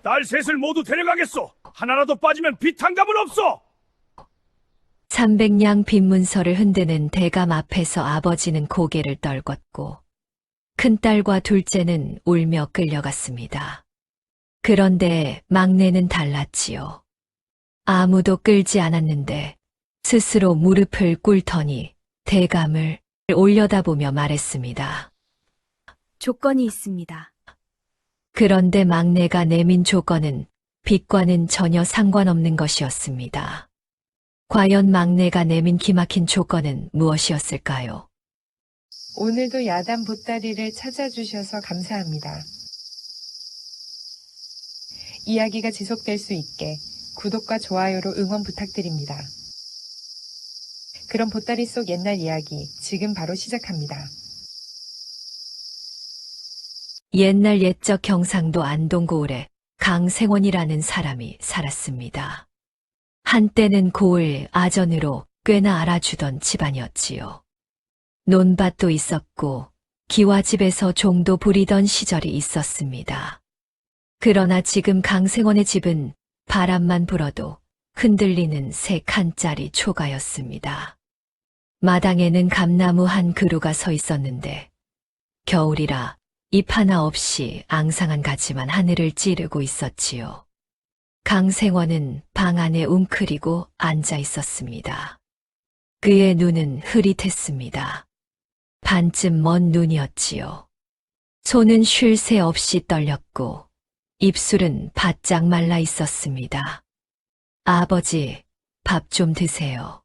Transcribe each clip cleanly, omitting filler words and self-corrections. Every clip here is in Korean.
딸 셋을 모두 데려가겠소. 하나라도 빠지면 빚 한 값은 없소. 300냥 빈문서를 흔드는 대감 앞에서 아버지는 고개를 떨궜고 큰딸과 둘째는 울며 끌려갔습니다. 그런데 막내는 달랐지요. 아무도 끌지 않았는데 스스로 무릎을 꿇더니 대감을 올려다보며 말했습니다. 조건이 있습니다. 그런데 막내가 내민 조건은 빚과는 전혀 상관없는 것이었습니다. 과연 막내가 내민 기막힌 조건은 무엇이었을까요? 오늘도 야단 보따리를 찾아주셔서 감사합니다. 이야기가 지속될 수 있게 구독과 좋아요로 응원 부탁드립니다. 그럼 보따리 속 옛날 이야기 지금 바로 시작합니다. 옛날 옛적 경상도 안동고을에 강생원이라는 사람이 살았습니다. 한때는 고을 아전으로 꽤나 알아주던 집안이었지요. 논밭도 있었고 기와집에서 종도 부리던 시절이 있었습니다. 그러나 지금 강생원의 집은 바람만 불어도 흔들리는 새 칸짜리 초가였습니다. 마당에는 감나무 한 그루가 서 있었는데 겨울이라 잎 하나 없이 앙상한 가지만 하늘을 찌르고 있었지요. 강생원은 방 안에 웅크리고 앉아 있었습니다. 그의 눈은 흐릿했습니다. 반쯤 먼 눈이었지요. 손은 쉴 새 없이 떨렸고 입술은 바짝 말라 있었습니다. 아버지, 밥 좀 드세요.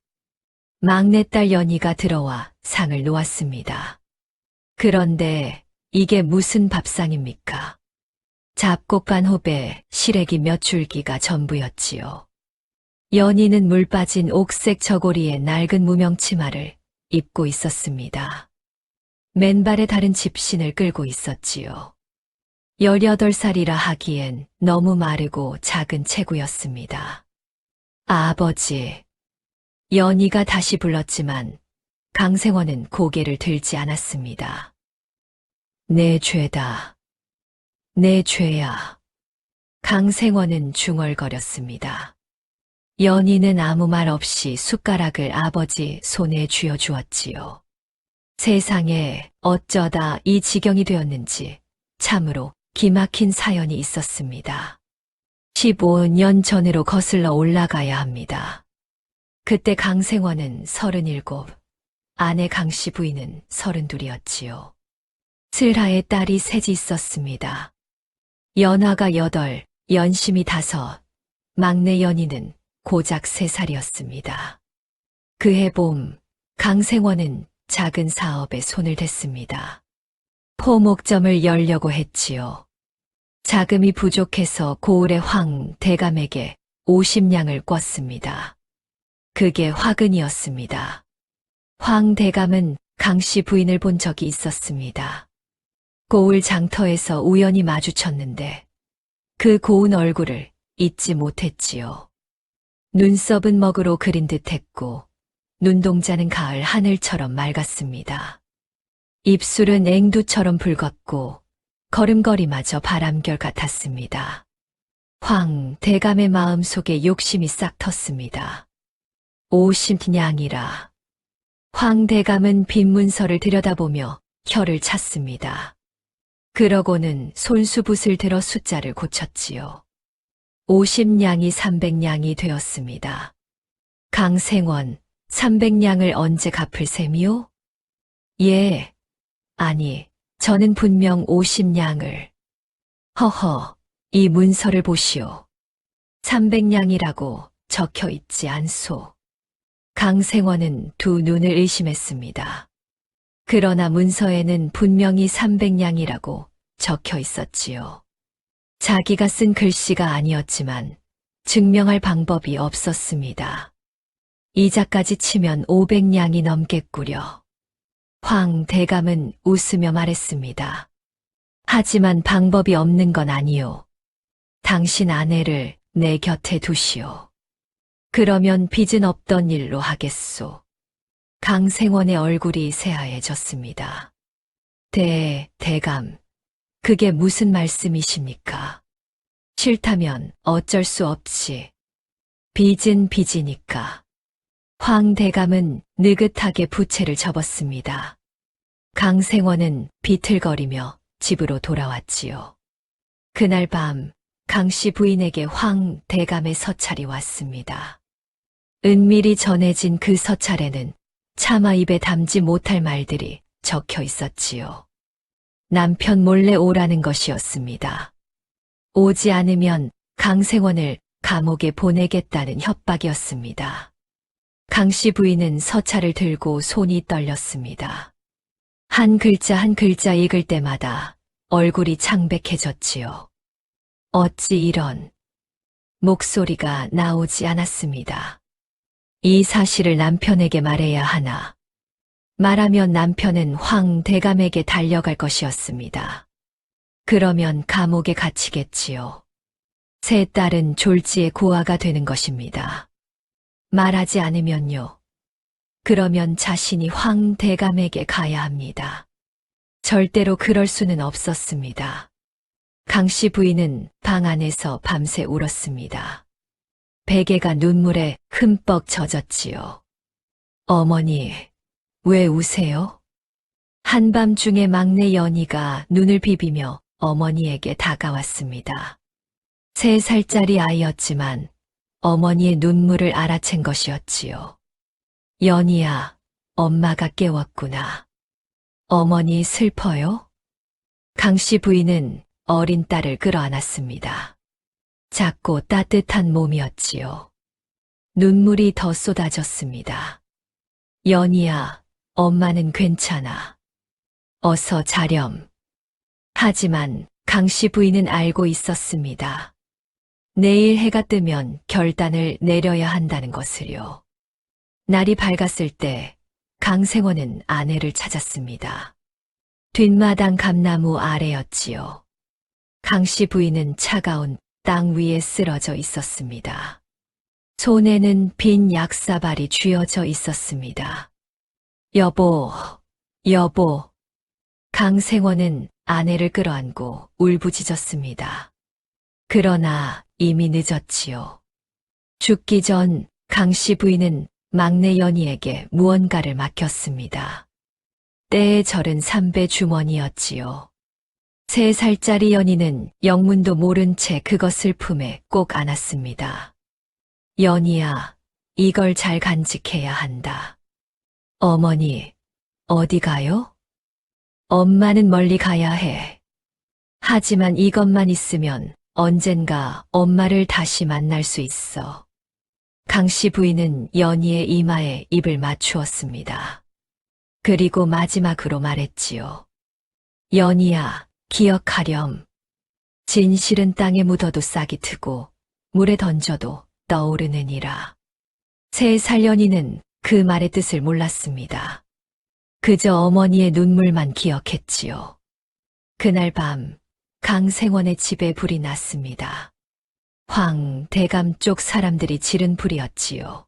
막내딸 연희가 들어와 상을 놓았습니다. 그런데 이게 무슨 밥상입니까? 잡곡간 호배, 시래기 몇 줄기가 전부였지요. 연희는 물 빠진 옥색 저고리에 낡은 무명치마를 입고 있었습니다. 맨발에 다른 집신을 끌고 있었지요. 18살이라 하기엔 너무 마르고 작은 체구였습니다. 아버지. 연희가 다시 불렀지만 강생원은 고개를 들지 않았습니다. 내 죄다. 내 죄야. 강생원은 중얼거렸습니다. 연희는 아무 말 없이 숟가락을 아버지 손에 쥐어주었지요. 세상에 어쩌다 이 지경이 되었는지 참으로 기막힌 사연이 있었습니다. 15년 전으로 거슬러 올라가야 합니다. 그때 강생원은 37, 아내 강씨 부인은 32이었지요. 슬하에 딸이 셋이 있었습니다. 연화가 8, 연심이 5, 막내 연희는 고작 3살이었습니다. 그해 봄, 강생원은 작은 사업에 손을 댔습니다. 포목점을 열려고 했지요. 자금이 부족해서 고을의 황 대감에게 50냥을 꿨습니다. 그게 화근이었습니다. 황 대감은 강씨 부인을 본 적이 있었습니다. 고을 장터에서 우연히 마주쳤는데 그 고운 얼굴을 잊지 못했지요. 눈썹은 먹으로 그린 듯했고 눈동자는 가을 하늘처럼 맑았습니다. 입술은 앵두처럼 붉었고 걸음걸이마저 바람결 같았습니다. 황 대감의 마음속에 욕심이 싹 텄습니다. 50냥이라. 황 대감은 빈 문서를 들여다보며 혀를 찼습니다. 그러고는 손수붓을 들어 숫자를 고쳤지요. 50냥이 300냥이 되었습니다. 강생원, 300냥을 언제 갚을 셈이요? 예. 아니, 저는 분명 50냥을. 허허, 이 문서를 보시오. 300냥이라고 적혀 있지 않소. 강생원은 두 눈을 의심했습니다. 그러나 문서에는 분명히 300냥이라고 적혀 있었지요. 자기가 쓴 글씨가 아니었지만 증명할 방법이 없었습니다. 이자까지 치면 500냥이 넘겠구려. 황 대감은 웃으며 말했습니다. 하지만 방법이 없는 건 아니오. 당신 아내를 내 곁에 두시오. 그러면 빚은 없던 일로 하겠소. 강생원의 얼굴이 새하얘졌습니다. 대감, 그게 무슨 말씀이십니까? 싫다면 어쩔 수 없지. 빚은 빚이니까. 황 대감은 느긋하게 부채를 접었습니다. 강생원은 비틀거리며 집으로 돌아왔지요. 그날 밤 강씨 부인에게 황 대감의 서찰이 왔습니다. 은밀히 전해진 그 서찰에는 차마 입에 담지 못할 말들이 적혀 있었지요. 남편 몰래 오라는 것이었습니다. 오지 않으면 강생원을 감옥에 보내겠다는 협박이었습니다. 강씨 부인은 서찰을 들고 손이 떨렸습니다. 한 글자 한 글자 읽을 때마다 얼굴이 창백해졌지요. 어찌 이런 목소리가 나오지 않았습니다. 이 사실을 남편에게 말해야 하나. 말하면 남편은 황 대감에게 달려갈 것이었습니다. 그러면 감옥에 갇히겠지요. 세 딸은 졸지에 고아가 되는 것입니다. 말하지 않으면요. 그러면 자신이 황 대감에게 가야 합니다. 절대로 그럴 수는 없었습니다. 강씨 부인은 방 안에서 밤새 울었습니다. 베개가 눈물에 흠뻑 젖었지요. 어머니, 왜 우세요? 한밤중에 막내 연희가 눈을 비비며 어머니에게 다가왔습니다. 3살짜리 아이였지만 어머니의 눈물을 알아챈 것이었지요. 연희야, 엄마가 깨웠구나. 어머니 슬퍼요? 강씨 부인은 어린 딸을 끌어안았습니다. 작고 따뜻한 몸이었지요. 눈물이 더 쏟아졌습니다. 연희야, 엄마는 괜찮아. 어서 자렴. 하지만 강씨 부인은 알고 있었습니다. 내일 해가 뜨면 결단을 내려야 한다는 것을요. 날이 밝았을 때 강생원은 아내를 찾았습니다. 뒷마당 감나무 아래였지요. 강씨 부인은 차가운 땅 위에 쓰러져 있었습니다. 손에는 빈 약사발이 쥐어져 있었습니다. 여보, 여보. 강생원은 아내를 끌어안고 울부짖었습니다. 그러나 이미 늦었지요. 죽기 전 강씨 부인은 막내 연희에게 무언가를 맡겼습니다. 때에 절은 삼배 주머니였지요. 3살짜리 연희는 영문도 모른 채 그것을 품에 꼭 안았습니다. 연희야, 이걸 잘 간직해야 한다. 어머니, 어디 가요? 엄마는 멀리 가야 해. 하지만 이것만 있으면 언젠가 엄마를 다시 만날 수 있어. 강씨 부인은 연희의 이마에 입을 맞추었습니다. 그리고 마지막으로 말했지요. 연희야, 기억하렴. 진실은 땅에 묻어도 싹이 트고 물에 던져도 떠오르느니라. 3살 연희는 그 말의 뜻을 몰랐습니다. 그저 어머니의 눈물만 기억했지요. 그날 밤 강생원의 집에 불이 났습니다. 황 대감 쪽 사람들이 지른 불이었지요.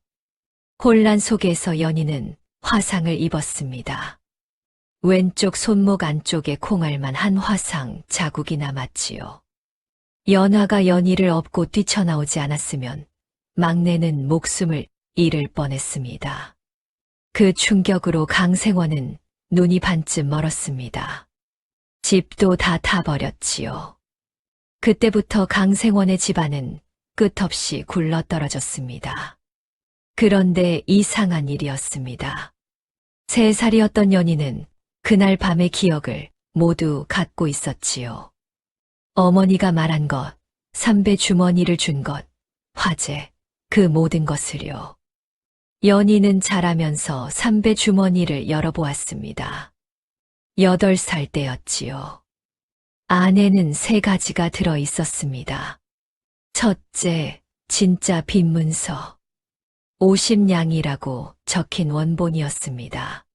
혼란 속에서 연희는 화상을 입었습니다. 왼쪽 손목 안쪽에 콩알만 한 화상 자국이 남았지요. 연화가 연희를 업고 뛰쳐나오지 않았으면 막내는 목숨을 잃을 뻔했습니다. 그 충격으로 강생원은 눈이 반쯤 멀었습니다. 집도 다 타버렸지요. 그때부터 강생원의 집안은 끝없이 굴러떨어졌습니다. 그런데 이상한 일이었습니다. 3살이었던 연희는 그날 밤의 기억을 모두 갖고 있었지요. 어머니가 말한 것, 삼배 주머니를 준 것, 화재, 그 모든 것을요. 연희는 자라면서 삼배 주머니를 열어보았습니다. 8살 때였지요. 안에는 3가지가 들어 있었습니다. 첫째, 진짜 빈 문서. 50냥이라고 적힌 원본이었습니다.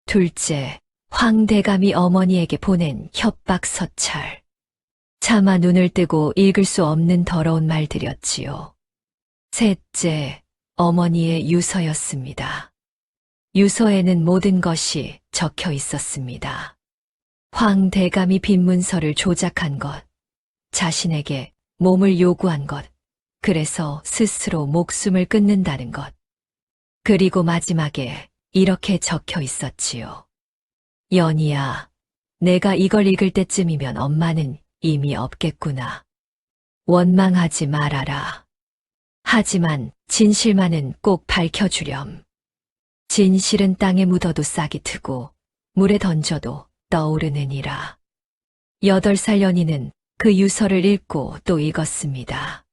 둘째, 황 대감이 어머니에게 보낸 협박 서찰. 차마 눈을 뜨고 읽을 수 없는 더러운 말들이었지요. 셋째, 어머니의 유서였습니다. 유서에는 모든 것이 적혀 있었습니다. 황 대감이 빈 문서를 조작한 것, 자신에게 몸을 요구한 것, 그래서 스스로 목숨을 끊는다는 것. 그리고 마지막에 이렇게 적혀 있었지요. 연희야, 내가 이걸 읽을 때쯤이면 엄마는 이미 없겠구나. 원망하지 말아라. 하지만 진실만은 꼭 밝혀주렴. 진실은 땅에 묻어도 싹이 트고 물에 던져도 떠오르느니라. 8살 연희는 그 유서를 읽고 또 읽었습니다.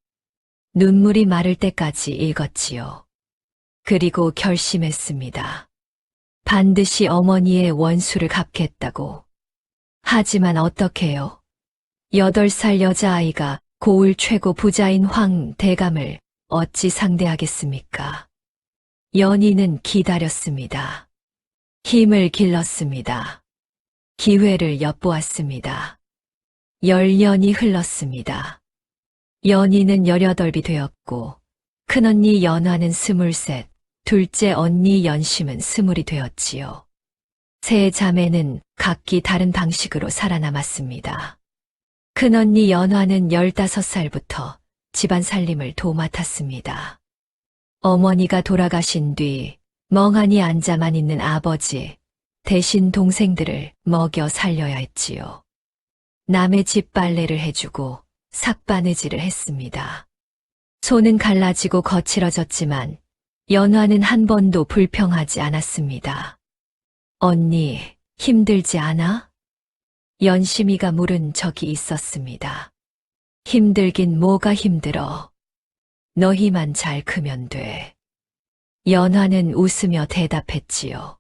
눈물이 마를 때까지 읽었지요. 그리고 결심했습니다. 반드시 어머니의 원수를 갚겠다고. 하지만 어떡해요? 8살 여자아이가 고을 최고 부자인 황 대감을 어찌 상대하겠습니까? 연희는 기다렸습니다. 힘을 길렀습니다. 기회를 엿보았습니다. 10년이 흘렀습니다. 연희는 18이 되었고, 큰언니 연화는 23, 둘째 언니 연심은 20이 되었지요. 세 자매는 각기 다른 방식으로 살아남았습니다. 큰언니 연화는 15살부터 집안 살림을 도맡았습니다. 어머니가 돌아가신 뒤 멍하니 앉아만 있는 아버지 대신 동생들을 먹여 살려야 했지요. 남의 집 빨래를 해주고 삭바느질을 했습니다. 손은 갈라지고 거칠어졌지만 연화는 한 번도 불평하지 않았습니다. 언니, 힘들지 않아? 연심이가 물은 적이 있었습니다. 힘들긴 뭐가 힘들어. 너희만 잘 크면 돼. 연화는 웃으며 대답했지요.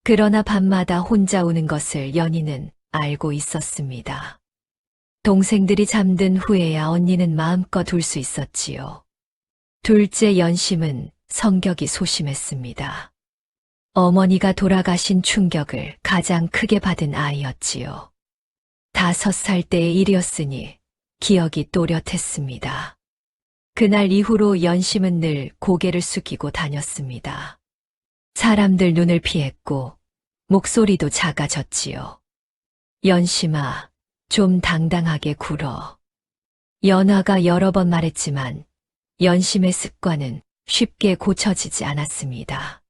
그러나 밤마다 혼자 우는 것을 연희는 알고 있었습니다. 동생들이 잠든 후에야 언니는 마음껏 울 수 있었지요. 둘째 연심은 성격이 소심했습니다. 어머니가 돌아가신 충격을 가장 크게 받은 아이였지요. 5살 때의 일이었으니 기억이 또렷했습니다. 그날 이후로 연심은 늘 고개를 숙이고 다녔습니다. 사람들 눈을 피했고 목소리도 작아졌지요. 연심아, 좀 당당하게 굴어. 연화가 여러 번 말했지만 연심의 습관은 쉽게 고쳐지지 않았습니다.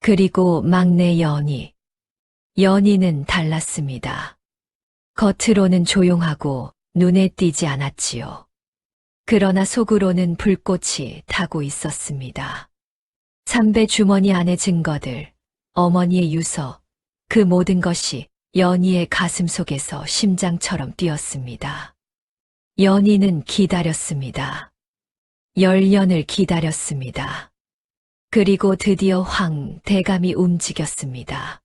그리고 막내 연희. 연희는 달랐습니다. 겉으로는 조용하고 눈에 띄지 않았지요. 그러나 속으로는 불꽃이 타고 있었습니다. 삼배 주머니 안의 증거들, 어머니의 유서, 그 모든 것이 연희의 가슴 속에서 심장처럼 뛰었습니다. 연희는 기다렸습니다. 10년을 기다렸습니다. 그리고 드디어 황 대감이 움직였습니다.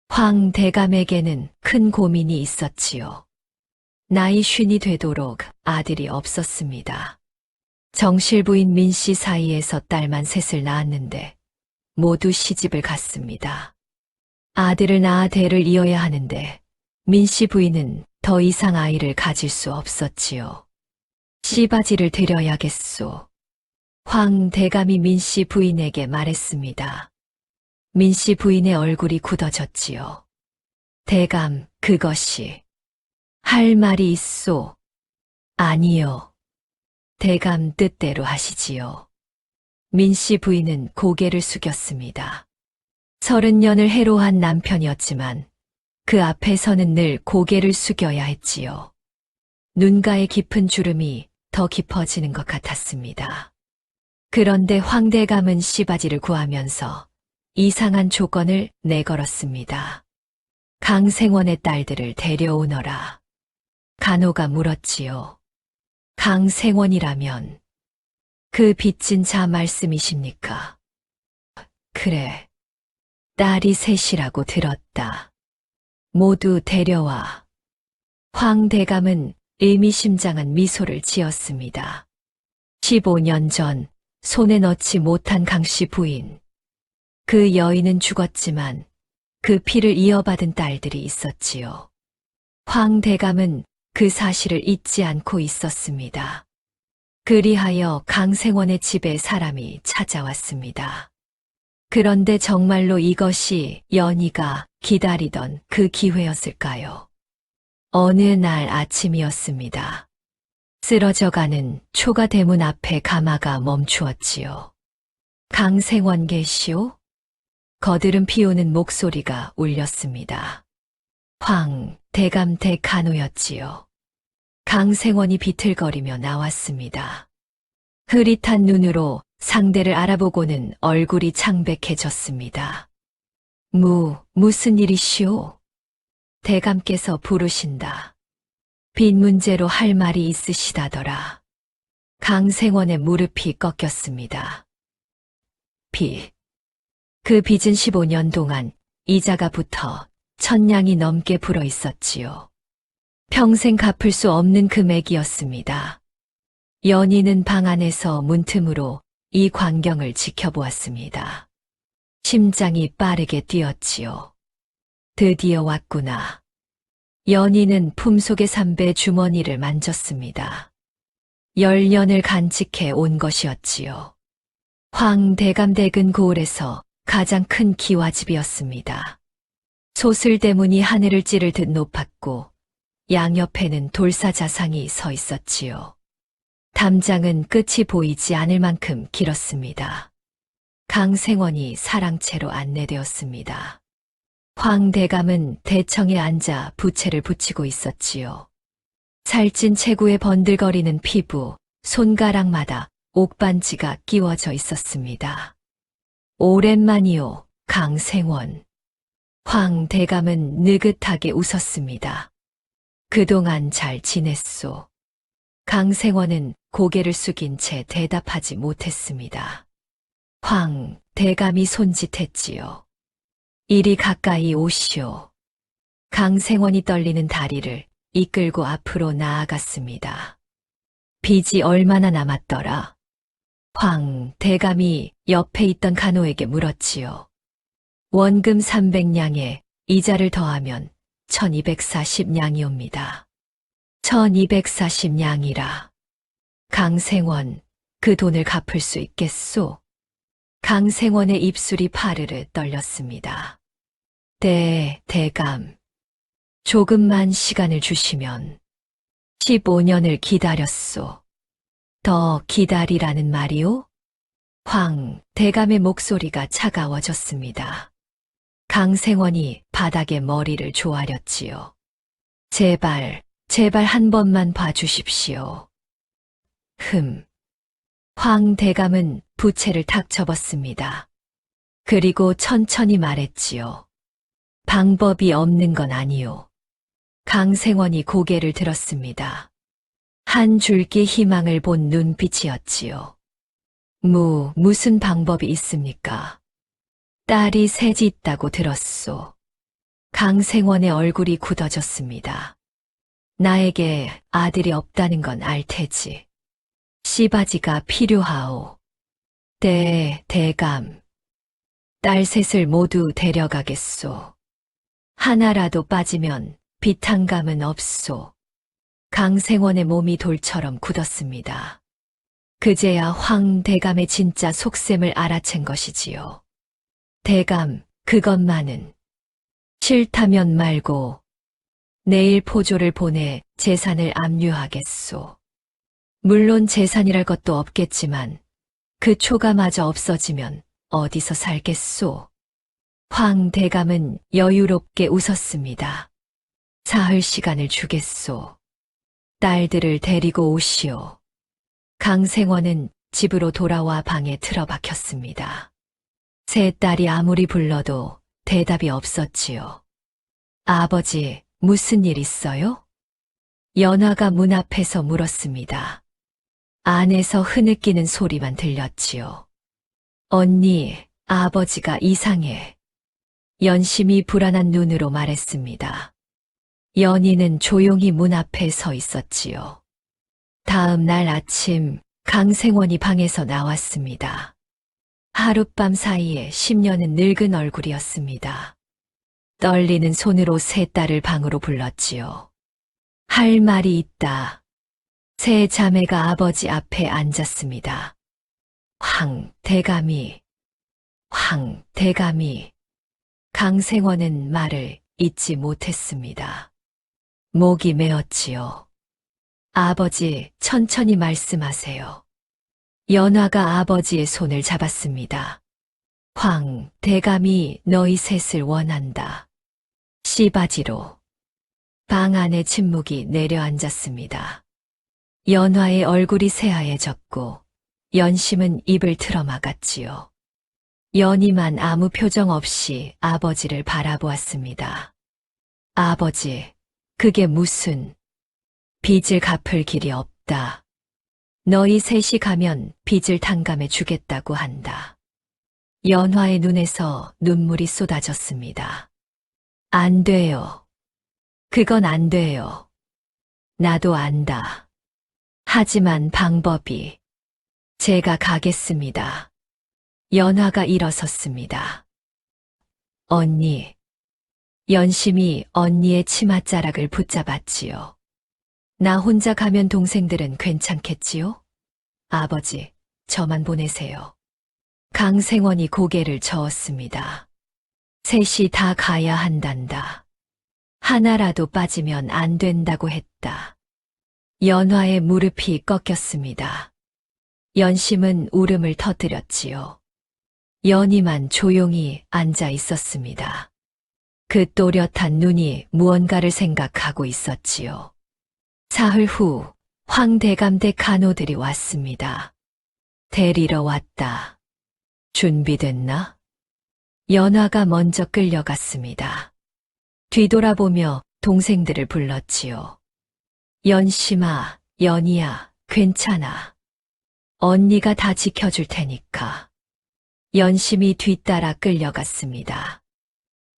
황 대감에게는 큰 고민이 있었지요. 나이 50이 되도록 아들이 없었습니다. 정실 부인 민씨 사이에서 딸만 셋을 낳았는데 모두 시집을 갔습니다. 아들을 낳아 대를 이어야 하는데 민씨 부인은 더 이상 아이를 가질 수 없었지요. 씨바지를 드려야겠소. 황 대감이 민씨 부인에게 말했습니다. 민씨 부인의 얼굴이 굳어졌지요. 대감, 그것이. 할 말이 있소. 아니요. 대감 뜻대로 하시지요. 민씨 부인은 고개를 숙였습니다. 30년을 해로한 남편이었지만 그 앞에서는 늘 고개를 숙여야 했지요. 눈가에 깊은 주름이 더 깊어지는 것 같았습니다. 그런데 황대감은 씨바지를 구하면서 이상한 조건을 내걸었습니다. 강생원의 딸들을 데려오너라. 간호가 물었지요. 강생원이라면 그 빚진 자 말씀이십니까? 그래. 딸이 셋이라고 들었다. 모두 데려와. 황대감은 의미심장한 미소를 지었습니다. 15년 전 손에 넣지 못한 강씨 부인. 그 여인은 죽었지만 그 피를 이어받은 딸들이 있었지요. 황대감은 그 사실을 잊지 않고 있었습니다. 그리하여 강생원의 집에 사람이 찾아왔습니다. 그런데 정말로 이것이 연희가 기다리던 그 기회였을까요? 어느 날 아침이었습니다. 쓰러져가는 초가 대문 앞에 가마가 멈추었지요. 강생원 계시오? 거드름 피우는 목소리가 울렸습니다. 황 대감 대간호였지요. 강생원이 비틀거리며 나왔습니다. 흐릿한 눈으로 상대를 알아보고는 얼굴이 창백해졌습니다. 무슨 일이시오? 대감께서 부르신다. 빚 문제로 할 말이 있으시다더라. 강생원의 무릎이 꺾였습니다. 그 빚은 15년 동안 이자가 붙어 1000냥이 넘게 불어 있었지요. 평생 갚을 수 없는 금액이었습니다. 연희는 방 안에서 문틈으로 이 광경을 지켜보았습니다. 심장이 빠르게 뛰었지요. 드디어 왔구나. 연희는 품속의 삼배 주머니를 만졌습니다. 10년을 간직해 온 것이었지요. 황 대감 댁은 고을에서 가장 큰 기와집이었습니다. 소슬대문이 하늘을 찌를 듯 높았고 양옆에는 돌사자상이 서 있었지요. 담장은 끝이 보이지 않을 만큼 길었습니다. 강생원이 사랑채로 안내되었습니다. 황 대감은 대청에 앉아 부채를 붙이고 있었지요. 살찐 체구에 번들거리는 피부, 손가락마다 옥반지가 끼워져 있었습니다. 오랜만이요, 강생원. 황 대감은 느긋하게 웃었습니다. 그동안 잘 지냈소. 강생원은 고개를 숙인 채 대답하지 못했습니다. 황 대감이 손짓했지요. 이리 가까이 오시오. 강생원이 떨리는 다리를 이끌고 앞으로 나아갔습니다. 빚이 얼마나 남았더라? 황 대감이 옆에 있던 간호에게 물었지요. 원금 300냥에 이자를 더하면 1240냥이옵니다. 1240냥이라. 강생원, 그 돈을 갚을 수 있겠소? 강생원의 입술이 파르르 떨렸습니다. 대감. 조금만 시간을 주시면 15년을 기다렸소. 더 기다리라는 말이오? 황 대감의 목소리가 차가워졌습니다. 강생원이 바닥에 머리를 조아렸지요. 제발 한 번만 봐주십시오. 황 대감은 부채를 탁 접었습니다. 그리고 천천히 말했지요. 방법이 없는 건 아니오. 강생원이 고개를 들었습니다. 한 줄기 희망을 본 눈빛이었지요. 무슨 방법이 있습니까? 딸이 셋이 있다고 들었소. 강생원의 얼굴이 굳어졌습니다. 나에게 아들이 없다는 건 알 테지. 씨바지가 필요하오. 대감. 딸 셋을 모두 데려가겠소. 하나라도 빠지면 비탄감은 없소. 강생원의 몸이 돌처럼 굳었습니다. 그제야 황 대감의 진짜 속셈을 알아챈 것이지요. 대감, 그것만은. 싫다면 말고 내일 포조를 보내 재산을 압류하겠소. 물론 재산이랄 것도 없겠지만 그 초가 마저 없어지면 어디서 살겠소. 황 대감은 여유롭게 웃었습니다. 사흘 시간을 주겠소. 딸들을 데리고 오시오. 강생원은 집으로 돌아와 방에 틀어박혔습니다. 세 딸이 아무리 불러도 대답이 없었지요. 아버지, 무슨 일 있어요? 연화가 문 앞에서 물었습니다. 안에서 흐느끼는 소리만 들렸지요. 언니, 아버지가 이상해. 연심이 불안한 눈으로 말했습니다. 연희는 조용히 문 앞에 서 있었지요. 다음 날 아침 강생원이 방에서 나왔습니다. 하룻밤 사이에 10년은 늙은 얼굴이었습니다. 떨리는 손으로 세 딸을 방으로 불렀지요. 할 말이 있다. 세 자매가 아버지 앞에 앉았습니다. 황 대감이. 강생원은 말을 잇지 못했습니다. 목이 메었지요. 아버지, 천천히 말씀하세요. 연화가 아버지의 손을 잡았습니다. 황, 대감이 너희 셋을 원한다. 씨바지로. 방 안에 침묵이 내려앉았습니다. 연화의 얼굴이 새하얘졌고 연심은 입을 틀어막았지요. 연희만 아무 표정 없이 아버지를 바라보았습니다. 아버지, 그게 무슨 빚을 갚을 길이 없다. 너희 셋이 가면 빚을 탕감해 주겠다고 한다. 연화의 눈에서 눈물이 쏟아졌습니다. 안 돼요. 그건 안 돼요. 나도 안다. 하지만 방법이. 제가 가겠습니다. 연화가 일어섰습니다. 언니. 연심이 언니의 치맛자락을 붙잡았지요. 나 혼자 가면 동생들은 괜찮겠지요? 아버지, 저만 보내세요. 강생원이 고개를 저었습니다. 셋이 다 가야 한단다. 하나라도 빠지면 안 된다고 했다. 연화의 무릎이 꺾였습니다. 연심은 울음을 터뜨렸지요. 연희만 조용히 앉아 있었습니다. 그 또렷한 눈이 무언가를 생각하고 있었지요. 사흘 후 황대감 대 간호들이 왔습니다. 데리러 왔다. 준비됐나? 연화가 먼저 끌려갔습니다. 뒤돌아보며 동생들을 불렀지요. 연심아, 연희야, 괜찮아. 언니가 다 지켜줄 테니까. 연심이 뒤따라 끌려갔습니다.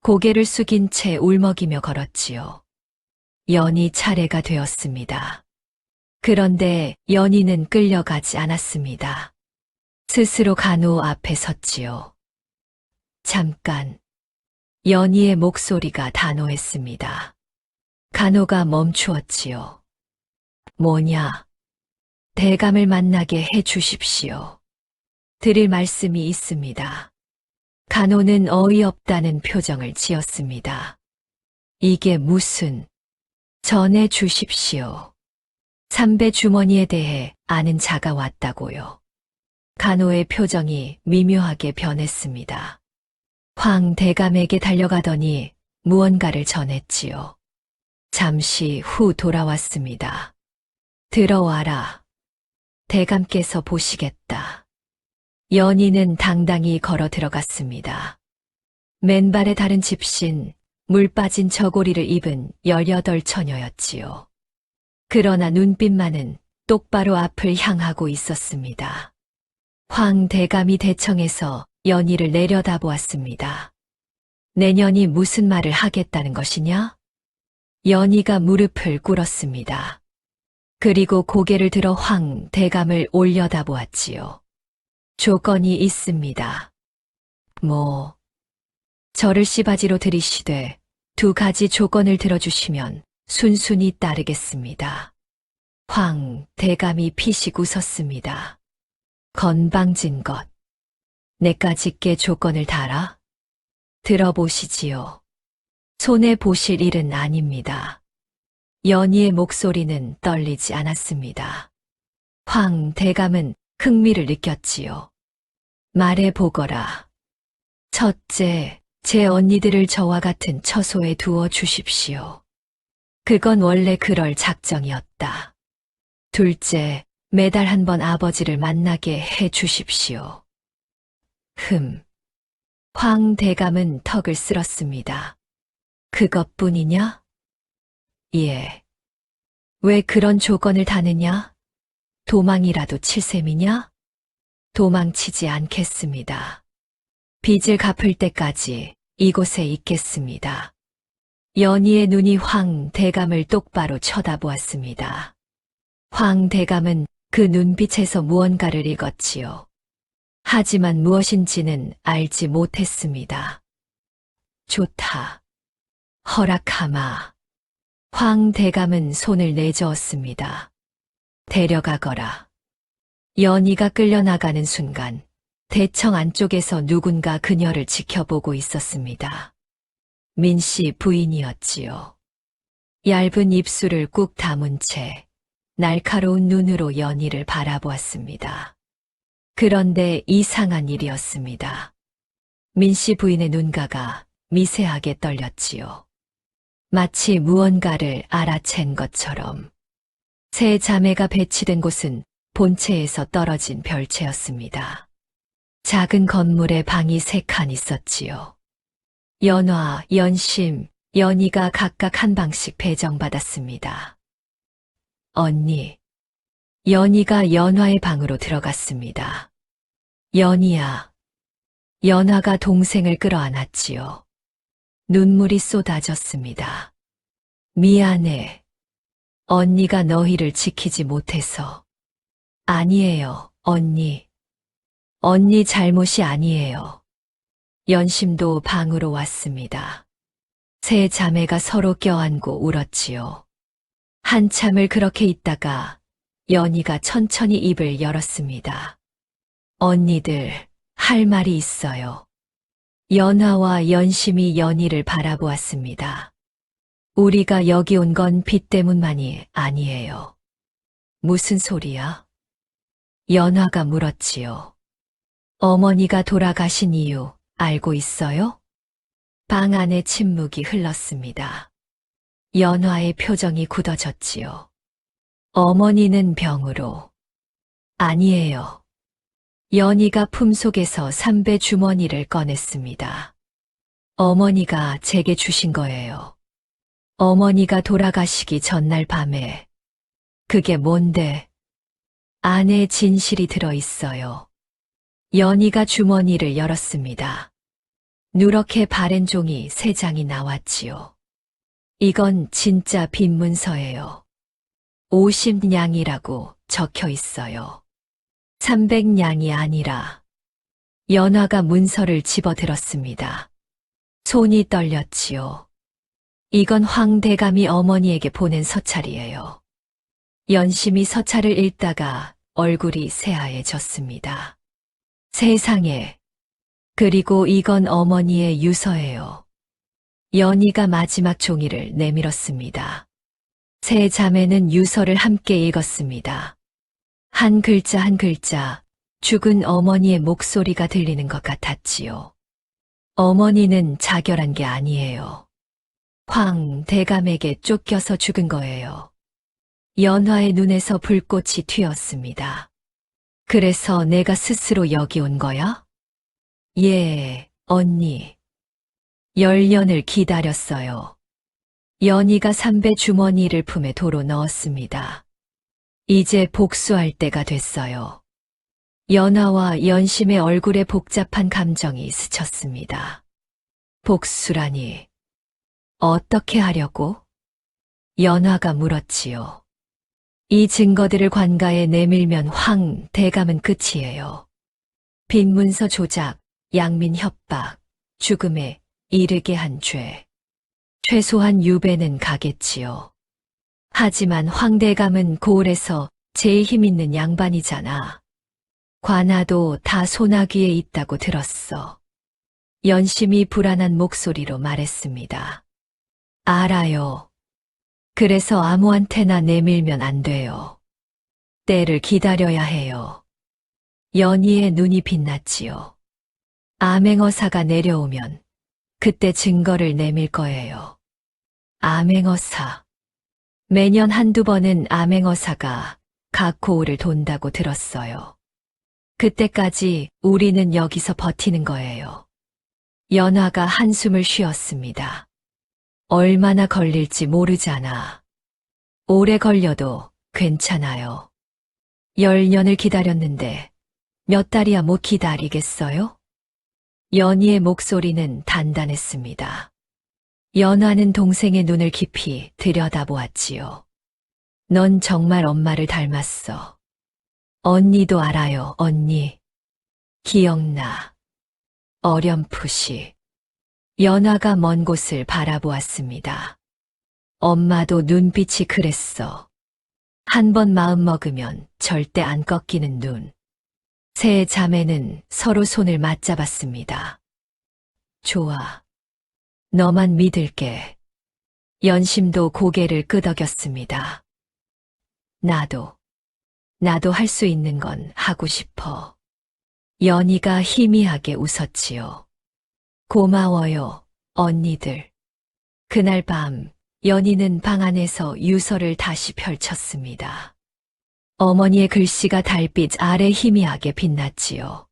고개를 숙인 채 울먹이며 걸었지요. 연희 차례가 되었습니다. 그런데 연희는 끌려가지 않았습니다. 스스로 간호 앞에 섰지요. 잠깐. 연희의 목소리가 단호했습니다. 간호가 멈추었지요. 뭐냐? 대감을 만나게 해 주십시오. 드릴 말씀이 있습니다. 간호는 어이없다는 표정을 지었습니다. 이게 무슨... 전해 주십시오. 삼배 주머니에 대해 아는 자가 왔다고요. 간호의 표정이 미묘하게 변했습니다. 황 대감에게 달려가더니 무언가를 전했지요. 잠시 후 돌아왔습니다. 들어와라. 대감께서 보시겠다. 연희는 당당히 걸어 들어갔습니다. 맨발에 다른 집신, 물 빠진 저고리를 입은 18 처녀였지요. 그러나 눈빛만은 똑바로 앞을 향하고 있었습니다. 황 대감이 대청에서 연희를 내려다보았습니다. 내년이 무슨 말을 하겠다는 것이냐? 연희가 무릎을 꿇었습니다. 그리고 고개를 들어 황 대감을 올려다보았지요. 조건이 있습니다. 저를 씨바지로 들이시되 2가지 조건을 들어주시면 순순히 따르겠습니다. 황 대감이 피식 웃었습니다. 건방진 것. 내까짓게 조건을 달아? 들어보시지요. 손해보실 일은 아닙니다. 연희의 목소리는 떨리지 않았습니다. 황 대감은 흥미를 느꼈지요. 말해보거라. 첫째, 제 언니들을 저와 같은 처소에 두어 주십시오. 그건 원래 그럴 작정이었다. 둘째, 매달 한 번 아버지를 만나게 해 주십시오. 황 대감은 턱을 쓸었습니다. 그것뿐이냐? 예. 왜 그런 조건을 다느냐? 도망이라도 칠 셈이냐? 도망치지 않겠습니다. 빚을 갚을 때까지 이곳에 있겠습니다. 연희의 눈이 황 대감을 똑바로 쳐다보았습니다. 황 대감은 그 눈빛에서 무언가를 읽었지요. 하지만 무엇인지는 알지 못했습니다. 좋다. 허락하마. 황 대감은 손을 내저었습니다. 데려가거라. 연희가 끌려나가는 순간 대청 안쪽에서 누군가 그녀를 지켜보고 있었습니다. 민씨 부인이었지요. 얇은 입술을 꾹 다문 채 날카로운 눈으로 연희를 바라보았습니다. 그런데 이상한 일이었습니다. 민씨 부인의 눈가가 미세하게 떨렸지요. 마치 무언가를 알아챈 것처럼. 세 자매가 배치된 곳은 본체에서 떨어진 별채였습니다. 작은 건물에 방이 3칸 있었지요. 연화, 연심, 연희가 각각 한 방씩 배정받았습니다. 언니. 연희가 연화의 방으로 들어갔습니다. 연희야. 연화가 동생을 끌어안았지요. 눈물이 쏟아졌습니다. 미안해. 언니가 너희를 지키지 못해서. 아니에요, 언니. 언니 잘못이 아니에요. 연심도 방으로 왔습니다. 세 자매가 서로 껴안고 울었지요. 한참을 그렇게 있다가 연희가 천천히 입을 열었습니다. 언니들, 할 말이 있어요. 연화와 연심이 연희를 바라보았습니다. 우리가 여기 온 건 빚 때문만이 아니에요. 무슨 소리야? 연화가 물었지요. 어머니가 돌아가신 이유 알고 있어요? 방 안에 침묵이 흘렀습니다. 연화의 표정이 굳어졌지요. 어머니는 병으로. 아니에요. 연희가 품속에서 삼배 주머니를 꺼냈습니다. 어머니가 제게 주신 거예요. 어머니가 돌아가시기 전날 밤에. 그게 뭔데? 안에 진실이 들어있어요. 연희가 주머니를 열었습니다. 누렇게 바랜 종이 3장이 나왔지요. 이건 진짜 빈문서예요. 50냥이라고 적혀 있어요. 300냥이 아니라. 연화가 문서를 집어들었습니다. 손이 떨렸지요. 이건 황대감이 어머니에게 보낸 서찰이에요. 연심이 서찰을 읽다가 얼굴이 새하얘졌습니다. 세상에. 그리고 이건 어머니의 유서예요. 연희가 마지막 종이를 내밀었습니다. 세 자매는 유서를 함께 읽었습니다. 한 글자 한 글자 죽은 어머니의 목소리가 들리는 것 같았지요. 어머니는 자결한 게 아니에요. 황 대감에게 쫓겨서 죽은 거예요. 연화의 눈에서 불꽃이 튀었습니다. 그래서 내가 스스로 여기 온 거야? 예, 언니. 10년을 기다렸어요. 연희가 삼배 주머니를 품에 도로 넣었습니다. 이제 복수할 때가 됐어요. 연화와 연심의 얼굴에 복잡한 감정이 스쳤습니다. 복수라니. 어떻게 하려고? 연화가 물었지요. 이 증거들을 관가에 내밀면 황 대감은 끝이에요. 빈문서 조작, 양민 협박, 죽음에 이르게 한 죄. 최소한 유배는 가겠지요. 하지만 황 대감은 고을에서 제일 힘있는 양반이잖아. 관아도 다 소나귀에 있다고 들었어. 연심이 불안한 목소리로 말했습니다. 알아요. 그래서 아무한테나 내밀면 안 돼요. 때를 기다려야 해요. 연희의 눈이 빛났지요. 암행어사가 내려오면 그때 증거를 내밀 거예요. 암행어사. 매년 한두 번은 암행어사가 각 고을을 돈다고 들었어요. 그때까지 우리는 여기서 버티는 거예요. 연화가 한숨을 쉬었습니다. 얼마나 걸릴지 모르잖아. 오래 걸려도 괜찮아요. 10년을 기다렸는데 몇 달이야 못 기다리겠어요? 연희의 목소리는 단단했습니다. 연화는 동생의 눈을 깊이 들여다보았지요. 넌 정말 엄마를 닮았어. 언니도 알아요, 언니. 기억나. 어렴풋이. 연화가 먼 곳을 바라보았습니다. 엄마도 눈빛이 그랬어. 한 번 마음 먹으면 절대 안 꺾이는 눈. 세 자매는 서로 손을 맞잡았습니다. 좋아. 너만 믿을게. 연심도 고개를 끄덕였습니다. 나도 할 수 있는 건 하고 싶어. 연희가 희미하게 웃었지요. 고마워요, 언니들. 그날 밤, 연희는 방 안에서 유서를 다시 펼쳤습니다. 어머니의 글씨가 달빛 아래 희미하게 빛났지요.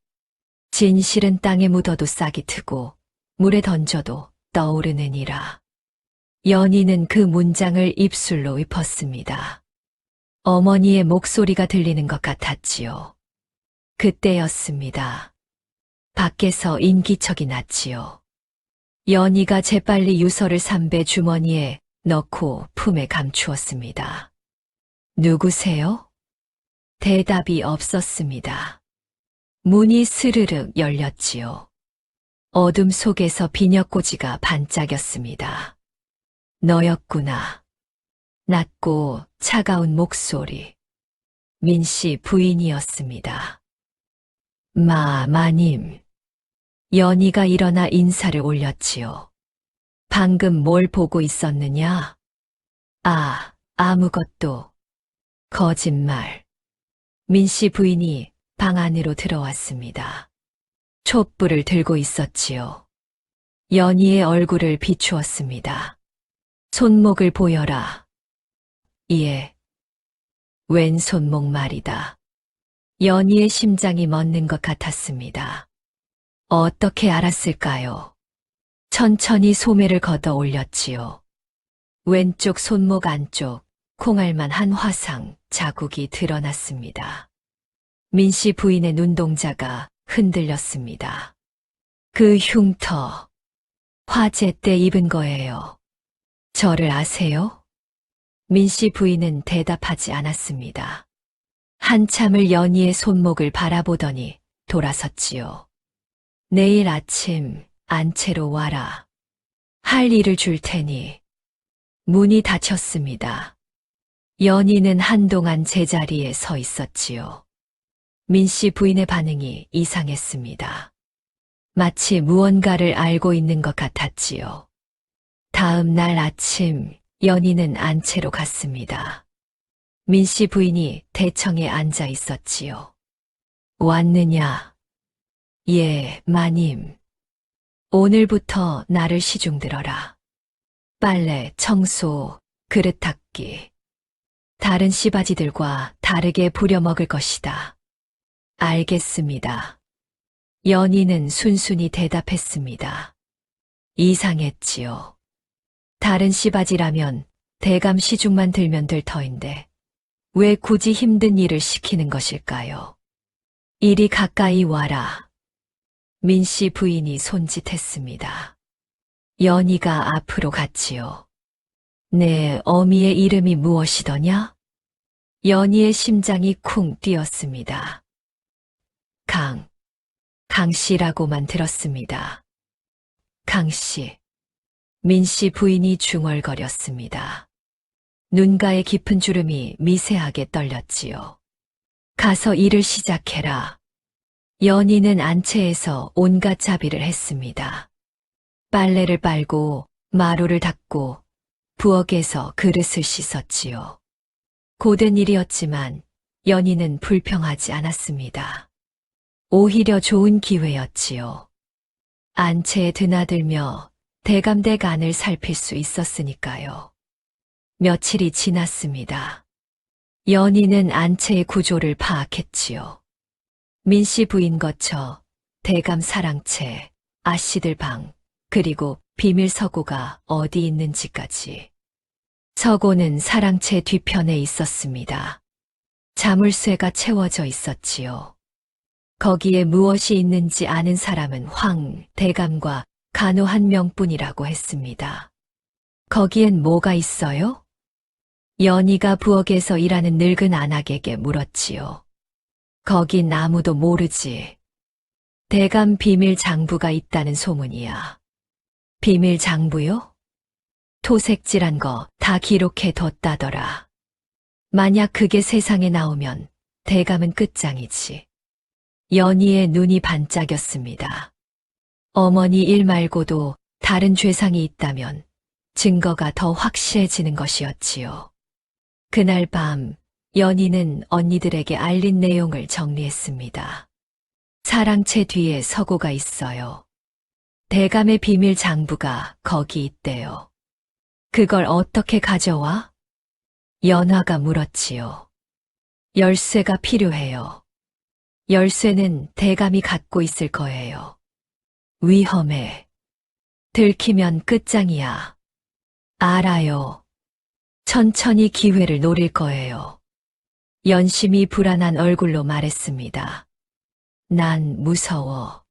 진실은 땅에 묻어도 싹이 트고 물에 던져도 떠오르느니라. 연희는 그 문장을 입술로 읊었습니다. 어머니의 목소리가 들리는 것 같았지요. 그때였습니다. 밖에서 인기척이 났지요. 연희가 재빨리 유서를 삼배 주머니에 넣고 품에 감추었습니다. 누구세요? 대답이 없었습니다. 문이 스르륵 열렸지요. 어둠 속에서 비녀꽂이가 반짝였습니다. 너였구나. 낮고 차가운 목소리. 민씨 부인이었습니다. 마님. 연희가 일어나 인사를 올렸지요. 방금 뭘 보고 있었느냐? 아무것도. 거짓말. 민씨 부인이 방 안으로 들어왔습니다. 촛불을 들고 있었지요. 연희의 얼굴을 비추었습니다. 손목을 보여라. 예. 왼 손목 말이다. 연희의 심장이 멎는 것 같았습니다. 어떻게 알았을까요? 천천히 소매를 걷어 올렸지요. 왼쪽 손목 안쪽 콩알만 한 화상 자국이 드러났습니다. 민씨 부인의 눈동자가 흔들렸습니다. 그 흉터, 화재 때 입은 거예요. 저를 아세요? 민씨 부인은 대답하지 않았습니다. 한참을 연희의 손목을 바라보더니 돌아섰지요. 내일 아침 안채로 와라. 할 일을 줄 테니. 문이 닫혔습니다. 연희는 한동안 제자리에 서 있었지요. 민씨 부인의 반응이 이상했습니다. 마치 무언가를 알고 있는 것 같았지요. 다음 날 아침 연희는 안채로 갔습니다. 민씨 부인이 대청에 앉아 있었지요. 왔느냐? 예, 마님. 오늘부터 나를 시중 들어라. 빨래, 청소, 그릇 닦기. 다른 씨바지들과 다르게 부려먹을 것이다. 알겠습니다. 연희는 순순히 대답했습니다. 이상했지요. 다른 씨바지라면 대감 시중만 들면 될 터인데 왜 굳이 힘든 일을 시키는 것일까요? 이리 가까이 와라. 민씨 부인이 손짓했습니다. 연희가 앞으로 갔지요. 내 어미의 이름이 무엇이더냐? 연희의 심장이 쿵 뛰었습니다. 강씨라고만 들었습니다. 강씨. 민씨 부인이 중얼거렸습니다. 눈가에 깊은 주름이 미세하게 떨렸지요. 가서 일을 시작해라. 연희는 안채에서 온갖 자비를 했습니다. 빨래를 빨고 마루를 닦고 부엌에서 그릇을 씻었지요. 고된 일이었지만 연희는 불평하지 않았습니다. 오히려 좋은 기회였지요. 안채에 드나들며 대감댁 안을 살필 수 있었으니까요. 며칠이 지났습니다. 연희는 안채의 구조를 파악했지요. 민씨 부인 거처, 대감 사랑채, 아씨들 방, 그리고 비밀 서고가 어디 있는지까지. 서고는 사랑채 뒤편에 있었습니다. 자물쇠가 채워져 있었지요. 거기에 무엇이 있는지 아는 사람은 황 대감과 간호 한 명뿐이라고 했습니다. 거기엔 뭐가 있어요? 연희가 부엌에서 일하는 늙은 안악에게 물었지요. 거긴 아무도 모르지. 대감 비밀 장부가 있다는 소문이야. 비밀 장부요? 토색질한 거 다 기록해 뒀다더라. 만약 그게 세상에 나오면 대감은 끝장이지. 연희의 눈이 반짝였습니다. 어머니 일 말고도 다른 죄상이 있다면 증거가 더 확실해지는 것이었지요. 그날 밤 연희는 언니들에게 알린 내용을 정리했습니다. 사랑채 뒤에 서고가 있어요. 대감의 비밀 장부가 거기 있대요. 그걸 어떻게 가져와? 연화가 물었지요. 열쇠가 필요해요. 열쇠는 대감이 갖고 있을 거예요. 위험해. 들키면 끝장이야. 알아요. 천천히 기회를 노릴 거예요. 연심이 불안한 얼굴로 말했습니다. 난 무서워.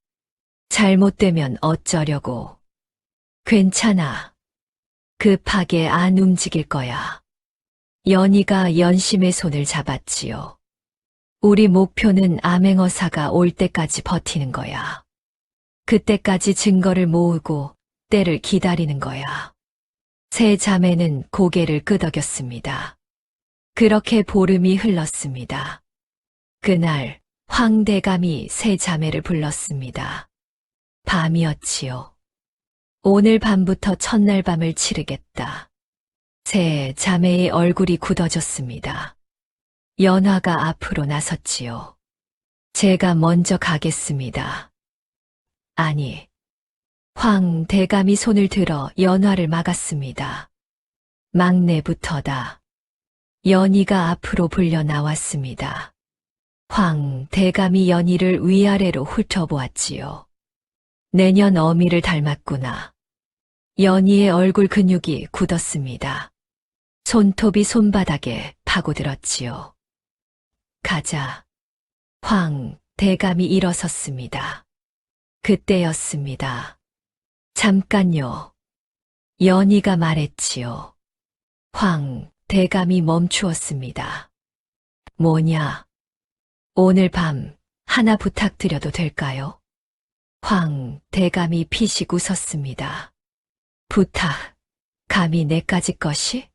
잘못되면 어쩌려고. 괜찮아. 급하게 안 움직일 거야. 연희가 연심의 손을 잡았지요. 우리 목표는 암행어사가 올 때까지 버티는 거야. 그때까지 증거를 모으고 때를 기다리는 거야. 세 자매는 고개를 끄덕였습니다. 그렇게 보름이 흘렀습니다. 그날 황대감이 세 자매를 불렀습니다. 밤이었지요. 오늘 밤부터 첫날 밤을 치르겠다. 세 자매의 얼굴이 굳어졌습니다. 연화가 앞으로 나섰지요. 제가 먼저 가겠습니다. 아니, 황대감이 손을 들어 연화를 막았습니다. 막내부터다. 연희가 앞으로 불려 나왔습니다. 황대감이 연희를 위아래로 훑어보았지요. 내년 어미를 닮았구나. 연희의 얼굴 근육이 굳었습니다. 손톱이 손바닥에 파고들었지요. 가자. 황대감이 일어섰습니다. 그때였습니다. 잠깐요. 연희가 말했지요. 황대감이 멈추었습니다. 뭐냐? 오늘 밤 하나 부탁드려도 될까요? 황대감이 피식 웃었습니다. 부탁, 감히 내까지 것이?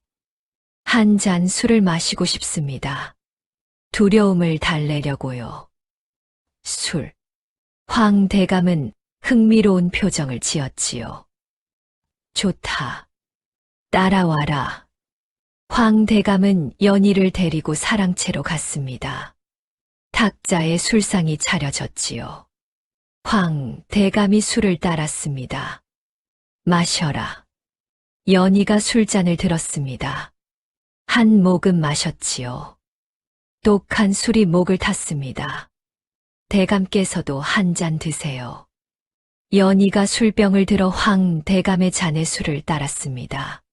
한 잔 술을 마시고 싶습니다. 두려움을 달래려고요. 술. 황대감은 흥미로운 표정을 지었지요. 좋다. 따라와라. 황대감은 연희를 데리고 사랑채로 갔습니다. 탁자에 술상이 차려졌지요. 황대감이 술을 따랐습니다. 마셔라. 연희가 술잔을 들었습니다. 한 모금 마셨지요. 독한 술이 목을 탔습니다. 대감께서도 한 잔 드세요. 연희가 술병을 들어 황대감의 잔에 술을 따랐습니다.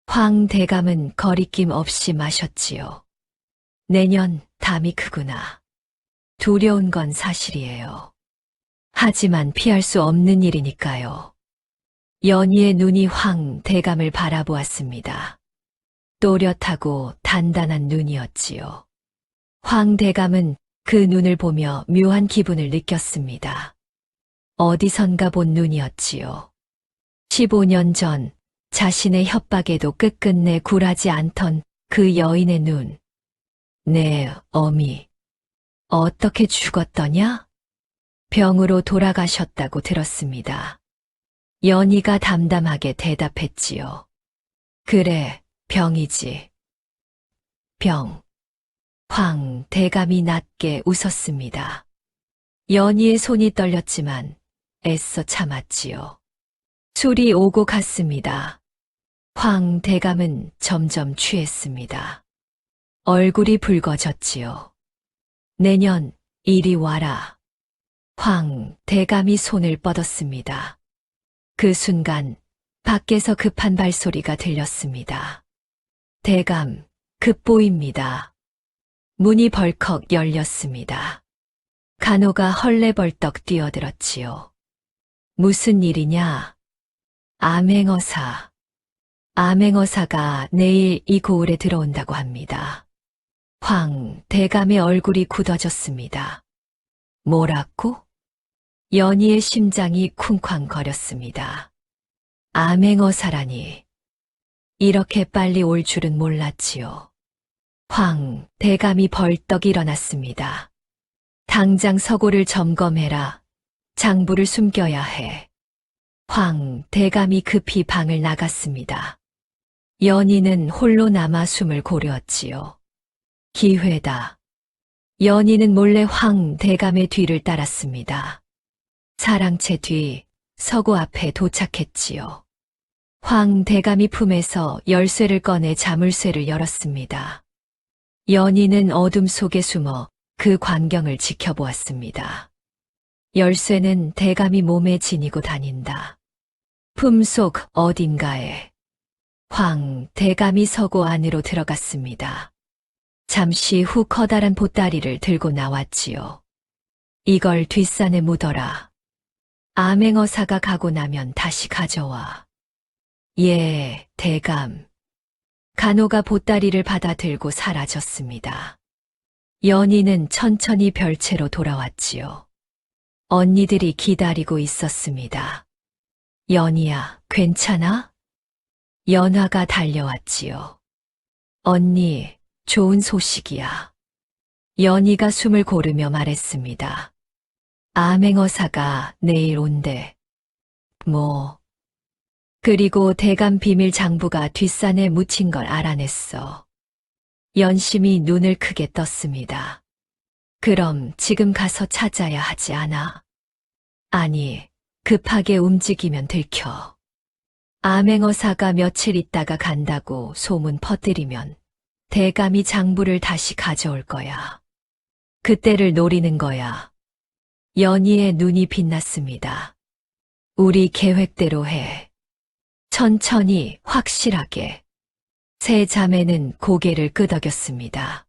황대감은 거리낌 없이 마셨지요. 내년 담이 크구나. 두려운 건 사실이에요. 하지만 피할 수 없는 일이니까요. 연희의 눈이 황대감을 바라보았습니다. 또렷하고 단단한 눈이었지요. 황대감은 그 눈을 보며 묘한 기분을 느꼈습니다. 어디선가 본 눈이었지요. 15년 전 자신의 협박에도 끝끝내 굴하지 않던 그 여인의 눈. 내 어미, 어떻게 죽었더냐? 병으로 돌아가셨다고 들었습니다. 연희가 담담하게 대답했지요. 그래, 병이지. 병. 황대감이 낮게 웃었습니다. 연희의 손이 떨렸지만 애써 참았지요. 술이 오고 갔습니다. 황대감은 점점 취했습니다. 얼굴이 붉어졌지요. 내년 이리 와라. 황대감이 손을 뻗었습니다. 그 순간 밖에서 급한 발소리가 들렸습니다. 대감, 급보입니다. 문이 벌컥 열렸습니다. 간호가 헐레벌떡 뛰어들었지요. 무슨 일이냐? 암행어사. 암행어사가 내일 이 고을에 들어온다고 합니다. 황대감의 얼굴이 굳어졌습니다. 뭐라고? 연희의 심장이 쿵쾅거렸습니다. 암행어사라니. 이렇게 빨리 올 줄은 몰랐지요. 황대감이 벌떡 일어났습니다. 당장 서고를 점검해라. 장부를 숨겨야 해. 황대감이 급히 방을 나갔습니다. 연희는 홀로 남아 숨을 고르었지요. 기회다. 연희는 몰래 황 대감의 뒤를 따랐습니다. 사랑채 뒤 서고 앞에 도착했지요. 황 대감이 품에서 열쇠를 꺼내 자물쇠를 열었습니다. 연희는 어둠 속에 숨어 그 광경을 지켜보았습니다. 열쇠는 대감이 몸에 지니고 다닌다. 품속 어딘가에 황 대감이 서고 안으로 들어갔습니다. 잠시 후 커다란 보따리를 들고 나왔지요. 이걸 뒷산에 묻어라. 암행어사가 가고 나면 다시 가져와. 예, 대감. 간호가 보따리를 받아 들고 사라졌습니다. 연희는 천천히 별채로 돌아왔지요. 언니들이 기다리고 있었습니다. 연희야, 괜찮아? 연화가 달려왔지요. 언니, 좋은 소식이야. 연희가 숨을 고르며 말했습니다. 암행어사가 내일 온대. 뭐. 그리고 대감 비밀 장부가 뒷산에 묻힌 걸 알아냈어. 연심이 눈을 크게 떴습니다. 그럼 지금 가서 찾아야 하지 않아? 아니, 급하게 움직이면 들켜. 암행어사가 며칠 있다가 간다고 소문 퍼뜨리면 대감이 장부를 다시 가져올 거야. 그때를 노리는 거야. 연희의 눈이 빛났습니다. 우리 계획대로 해. 천천히, 확실하게. 세 자매는 고개를 끄덕였습니다.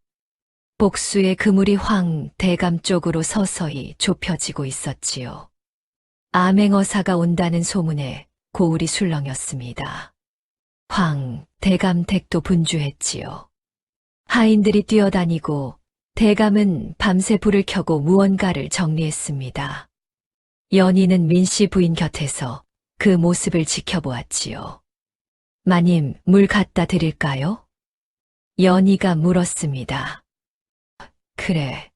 복수의 그물이 황 대감 쪽으로 서서히 좁혀지고 있었지요. 암행어사가 온다는 소문에 고울이 술렁였습니다. 황 대감 댁도 분주했지요. 하인들이 뛰어다니고 대감은 밤새 불을 켜고 무언가를 정리했습니다. 연희는 민씨 부인 곁에서 그 모습을 지켜보았지요. 마님, 물 갖다 드릴까요? 연희가 물었습니다. 그래.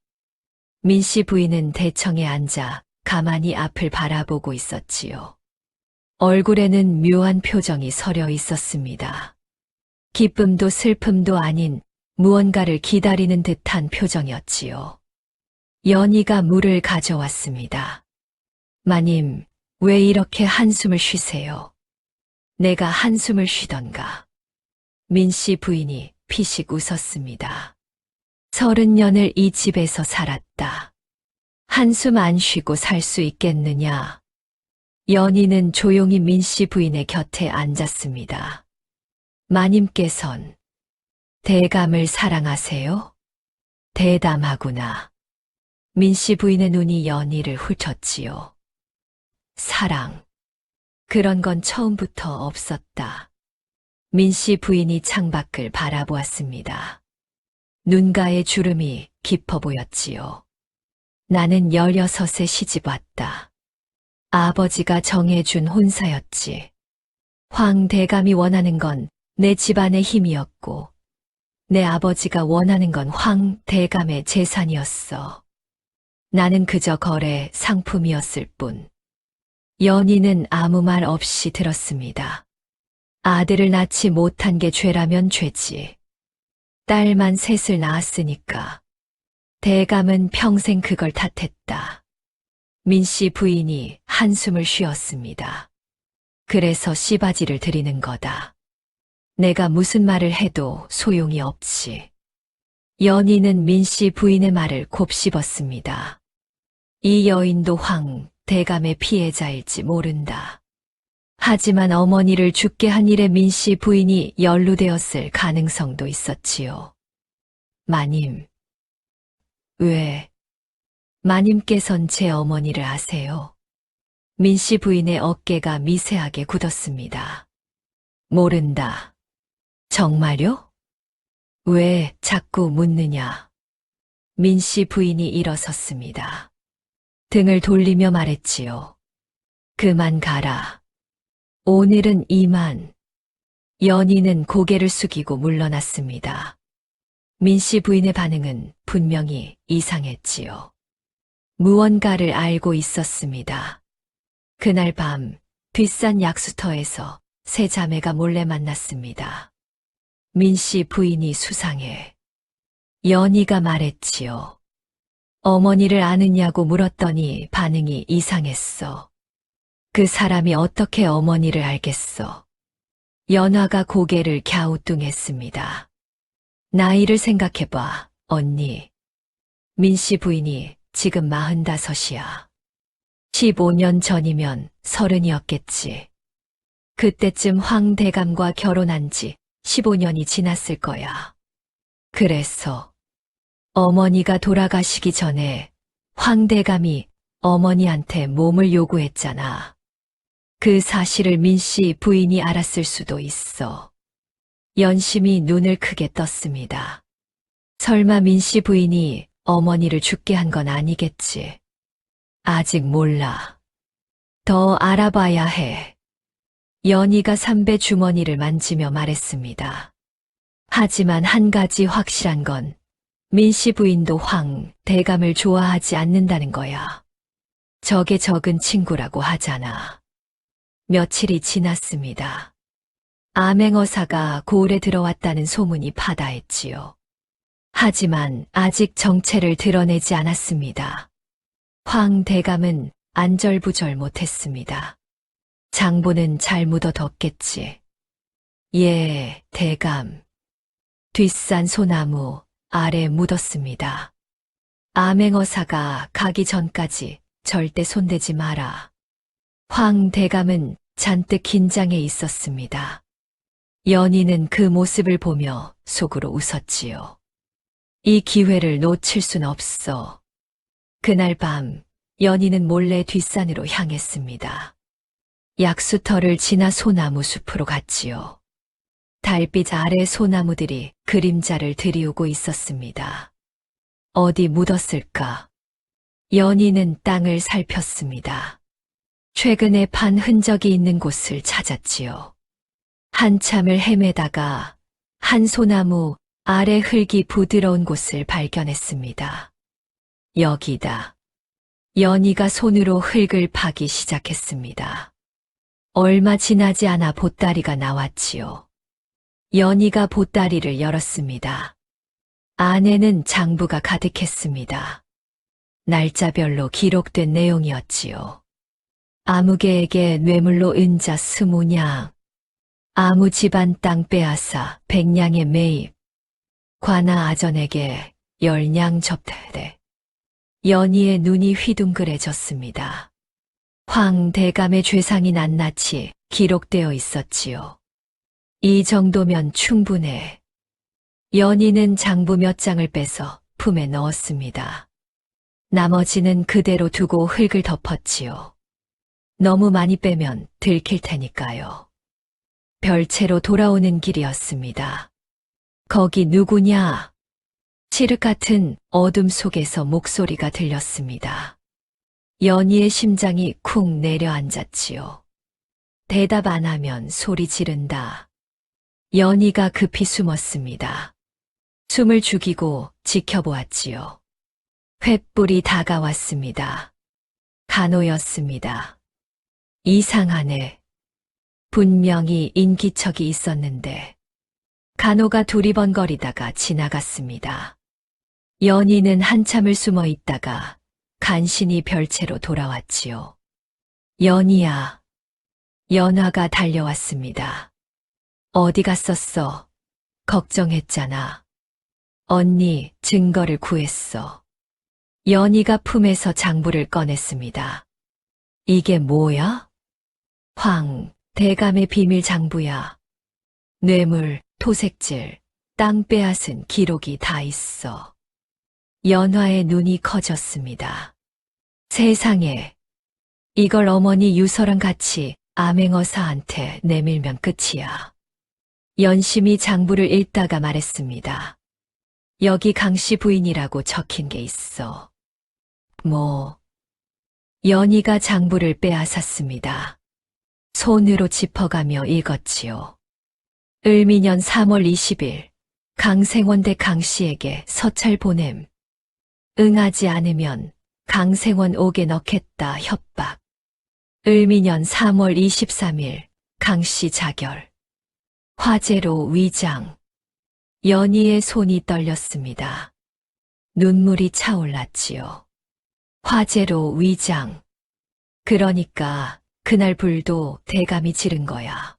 민씨 부인은 대청에 앉아 가만히 앞을 바라보고 있었지요. 얼굴에는 묘한 표정이 서려 있었습니다. 기쁨도 슬픔도 아닌 무언가를 기다리는 듯한 표정이었지요. 연희가 물을 가져왔습니다. 마님, 왜 이렇게 한숨을 쉬세요? 내가 한숨을 쉬던가. 민씨 부인이 피식 웃었습니다. 30년을 이 집에서 살았다. 한숨 안 쉬고 살 수 있겠느냐? 연희는 조용히 민씨 부인의 곁에 앉았습니다. 마님께선 대감을 사랑하세요? 대담하구나. 민씨 부인의 눈이 연희를 훑었지요. 사랑. 그런 건 처음부터 없었다. 민씨 부인이 창밖을 바라보았습니다. 눈가에 주름이 깊어 보였지요. 나는 16에 시집 왔다. 아버지가 정해준 혼사였지. 황 대감이 원하는 건 내 집안의 힘이었고, 내 아버지가 원하는 건 황 대감의 재산이었어. 나는 그저 거래 상품이었을 뿐. 연희는 아무 말 없이 들었습니다. 아들을 낳지 못한 게 죄라면 죄지. 딸만 셋을 낳았으니까. 대감은 평생 그걸 탓했다. 민씨 부인이 한숨을 쉬었습니다. 그래서 씨바지를 드리는 거다. 내가 무슨 말을 해도 소용이 없지. 연희는 민씨 부인의 말을 곱씹었습니다. 이 여인도 황 대감의 피해자일지 모른다. 하지만 어머니를 죽게 한 일에 민씨 부인이 연루되었을 가능성도 있었지요. 마님. 왜? 마님께선 제 어머니를 아세요? 민씨 부인의 어깨가 미세하게 굳었습니다. 모른다. 정말요? 왜 자꾸 묻느냐? 민씨 부인이 일어섰습니다. 등을 돌리며 말했지요. 그만 가라. 오늘은 이만. 연희는 고개를 숙이고 물러났습니다. 민씨 부인의 반응은 분명히 이상했지요. 무언가를 알고 있었습니다. 그날 밤 뒷산 약수터에서 세 자매가 몰래 만났습니다. 민씨 부인이 수상해. 연희가 말했지요. 어머니를 아느냐고 물었더니 반응이 이상했어. 그 사람이 어떻게 어머니를 알겠어? 연화가 고개를 갸우뚱했습니다. 나이를 생각해봐, 언니. 민씨 부인이 지금 45이야. 15년 전이면 30이었겠지. 그때쯤 황 대감과 결혼한 지 15년이 지났을 거야. 그래서 어머니가 돌아가시기 전에 황 대감이 어머니한테 몸을 요구했잖아. 그 사실을 민씨 부인이 알았을 수도 있어. 연심이 눈을 크게 떴습니다. 설마 민씨 부인이 어머니를 죽게 한 건 아니겠지. 아직 몰라. 더 알아봐야 해. 연희가 삼배 주머니를 만지며 말했습니다. 하지만 한 가지 확실한 건 민씨 부인도 황 대감을 좋아하지 않는다는 거야. 적의 적은 친구라고 하잖아. 며칠이 지났습니다. 암행어사가 고을에 들어왔다는 소문이 파다했지요. 하지만 아직 정체를 드러내지 않았습니다. 황 대감은 안절부절 못했습니다. 장부는 잘 묻어뒀겠지. 예, 대감. 뒷산 소나무 아래 묻었습니다. 암행어사가 가기 전까지 절대 손대지 마라. 황 대감은 잔뜩 긴장해 있었습니다. 연희는 그 모습을 보며 속으로 웃었지요. 이 기회를 놓칠 순 없어. 그날 밤 연희는 몰래 뒷산으로 향했습니다. 약수터를 지나 소나무 숲으로 갔지요. 달빛 아래 소나무들이 그림자를 들이우고 있었습니다. 어디 묻었을까? 연희는 땅을 살폈습니다. 최근에 판 흔적이 있는 곳을 찾았지요. 한참을 헤매다가 한 소나무 아래 흙이 부드러운 곳을 발견했습니다. 여기다. 연희가 손으로 흙을 파기 시작했습니다. 얼마 지나지 않아 보따리가 나왔지요. 연희가 보따리를 열었습니다. 안에는 장부가 가득했습니다. 날짜별로 기록된 내용이었지요. 아무개에게 뇌물로 은자 20냥, 아무 집안 땅 빼앗아 100냥의 매입, 관아 아전에게 10냥 접대대. 연희의 눈이 휘둥그레졌습니다. 황 대감의 죄상이 낱낱이 기록되어 있었지요. 이 정도면 충분해. 연희는 장부 몇 장을 빼서 품에 넣었습니다. 나머지는 그대로 두고 흙을 덮었지요. 너무 많이 빼면 들킬 테니까요. 별채로 돌아오는 길이었습니다. 거기 누구냐? 칠흑 같은 어둠 속에서 목소리가 들렸습니다. 연희의 심장이 쿵 내려앉았지요. 대답 안 하면 소리 지른다. 연희가 급히 숨었습니다. 숨을 죽이고 지켜보았지요. 횃불이 다가왔습니다. 간호였습니다. 이상하네. 분명히 인기척이 있었는데 간호가 두리번거리다가 지나갔습니다. 연희는 한참을 숨어 있다가 간신히 별채로 돌아왔지요. 연희야. 연화가 달려왔습니다. 어디 갔었어? 걱정했잖아. 언니 증거를 구했어. 연희가 품에서 장부를 꺼냈습니다. 이게 뭐야? 황 대감의 비밀 장부야. 뇌물, 토색질, 땅 빼앗은 기록이 다 있어. 연화의 눈이 커졌습니다. 세상에, 이걸 어머니 유서랑 같이 암행어사한테 내밀면 끝이야. 연심이 장부를 읽다가 말했습니다. 여기 강씨 부인이라고 적힌 게 있어. 뭐? 연희가 장부를 빼앗았습니다. 손으로 짚어가며 읽었지요. 을미년 3월 20일 강생원 대 강씨에게 서찰 보냄. 응하지 않으면 강생원 옥에 넣겠다 협박. 을미년 3월 23일 강씨 자결. 화재로 위장. 연희의 손이 떨렸습니다. 눈물이 차올랐지요. 화재로 위장. 그러니까 그날 불도 대감이 지른 거야.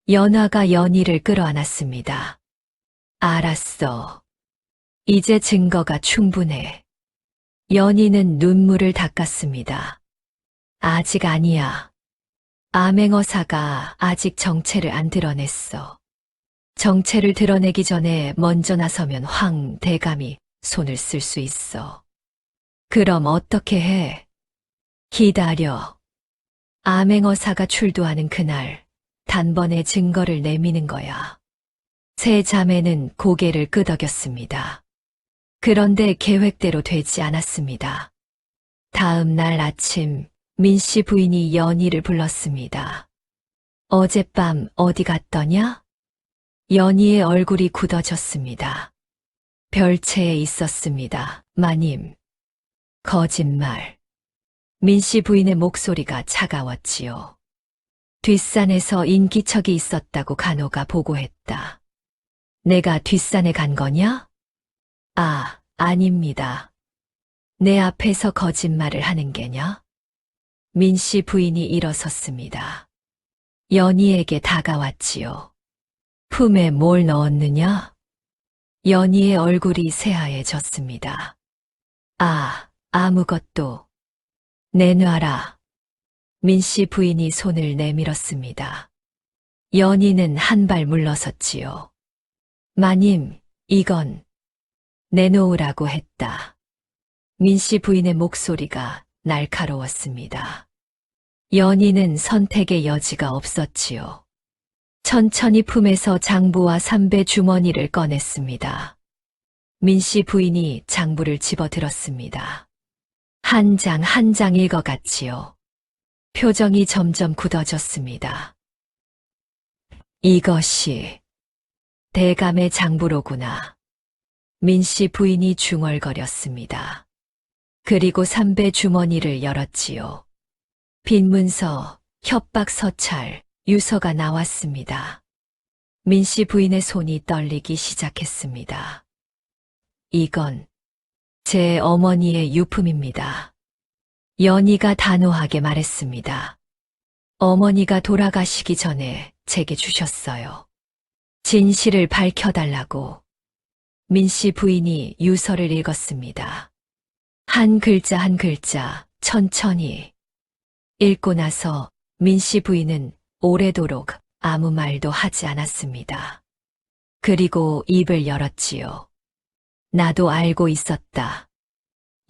연화가 연희를 끌어안았습니다. 알았어. 이제 증거가 충분해. 연희는 눈물을 닦았습니다. 아직 아니야. 암행어사가 아직 정체를 안 드러냈어. 정체를 드러내기 전에 먼저 나서면 황 대감이 손을 쓸 수 있어. 그럼 어떻게 해? 기다려. 암행어사가 출두하는 그날 단번에 증거를 내미는 거야. 세 자매는 고개를 끄덕였습니다. 그런데 계획대로 되지 않았습니다. 다음 날 아침 민씨 부인이 연희를 불렀습니다. 어젯밤 어디 갔더냐? 연희의 얼굴이 굳어졌습니다. 별채에 있었습니다. 마님. 거짓말. 민씨 부인의 목소리가 차가웠지요. 뒷산에서 인기척이 있었다고 간호가 보고했다. 내가 뒷산에 간 거냐? 아, 아닙니다. 내 앞에서 거짓말을 하는 게냐? 민씨 부인이 일어섰습니다. 연희에게 다가왔지요. 품에 뭘 넣었느냐? 연희의 얼굴이 새하얘졌습니다. 아, 아무것도. 내놔라. 민씨 부인이 손을 내밀었습니다. 연희는 한 발 물러섰지요. 마님, 이건 내놓으라고 했다. 민씨 부인의 목소리가 날카로웠습니다. 연희는 선택의 여지가 없었지요. 천천히 품에서 장부와 삼배 주머니를 꺼냈습니다. 민씨 부인이 장부를 집어들었습니다. 한 장 한 장 읽어갔지요. 표정이 점점 굳어졌습니다. 이것이 대감의 장부로구나. 민씨 부인이 중얼거렸습니다. 그리고 삼배 주머니를 열었지요. 빈 문서, 협박 서찰, 유서가 나왔습니다. 민씨 부인의 손이 떨리기 시작했습니다. 이건 제 어머니의 유품입니다. 연희가 단호하게 말했습니다. 어머니가 돌아가시기 전에 제게 주셨어요. 진실을 밝혀달라고. 민씨 부인이 유서를 읽었습니다. 한 글자 한 글자 천천히. 읽고 나서 민씨 부인은 오래도록 아무 말도 하지 않았습니다. 그리고 입을 열었지요. 나도 알고 있었다.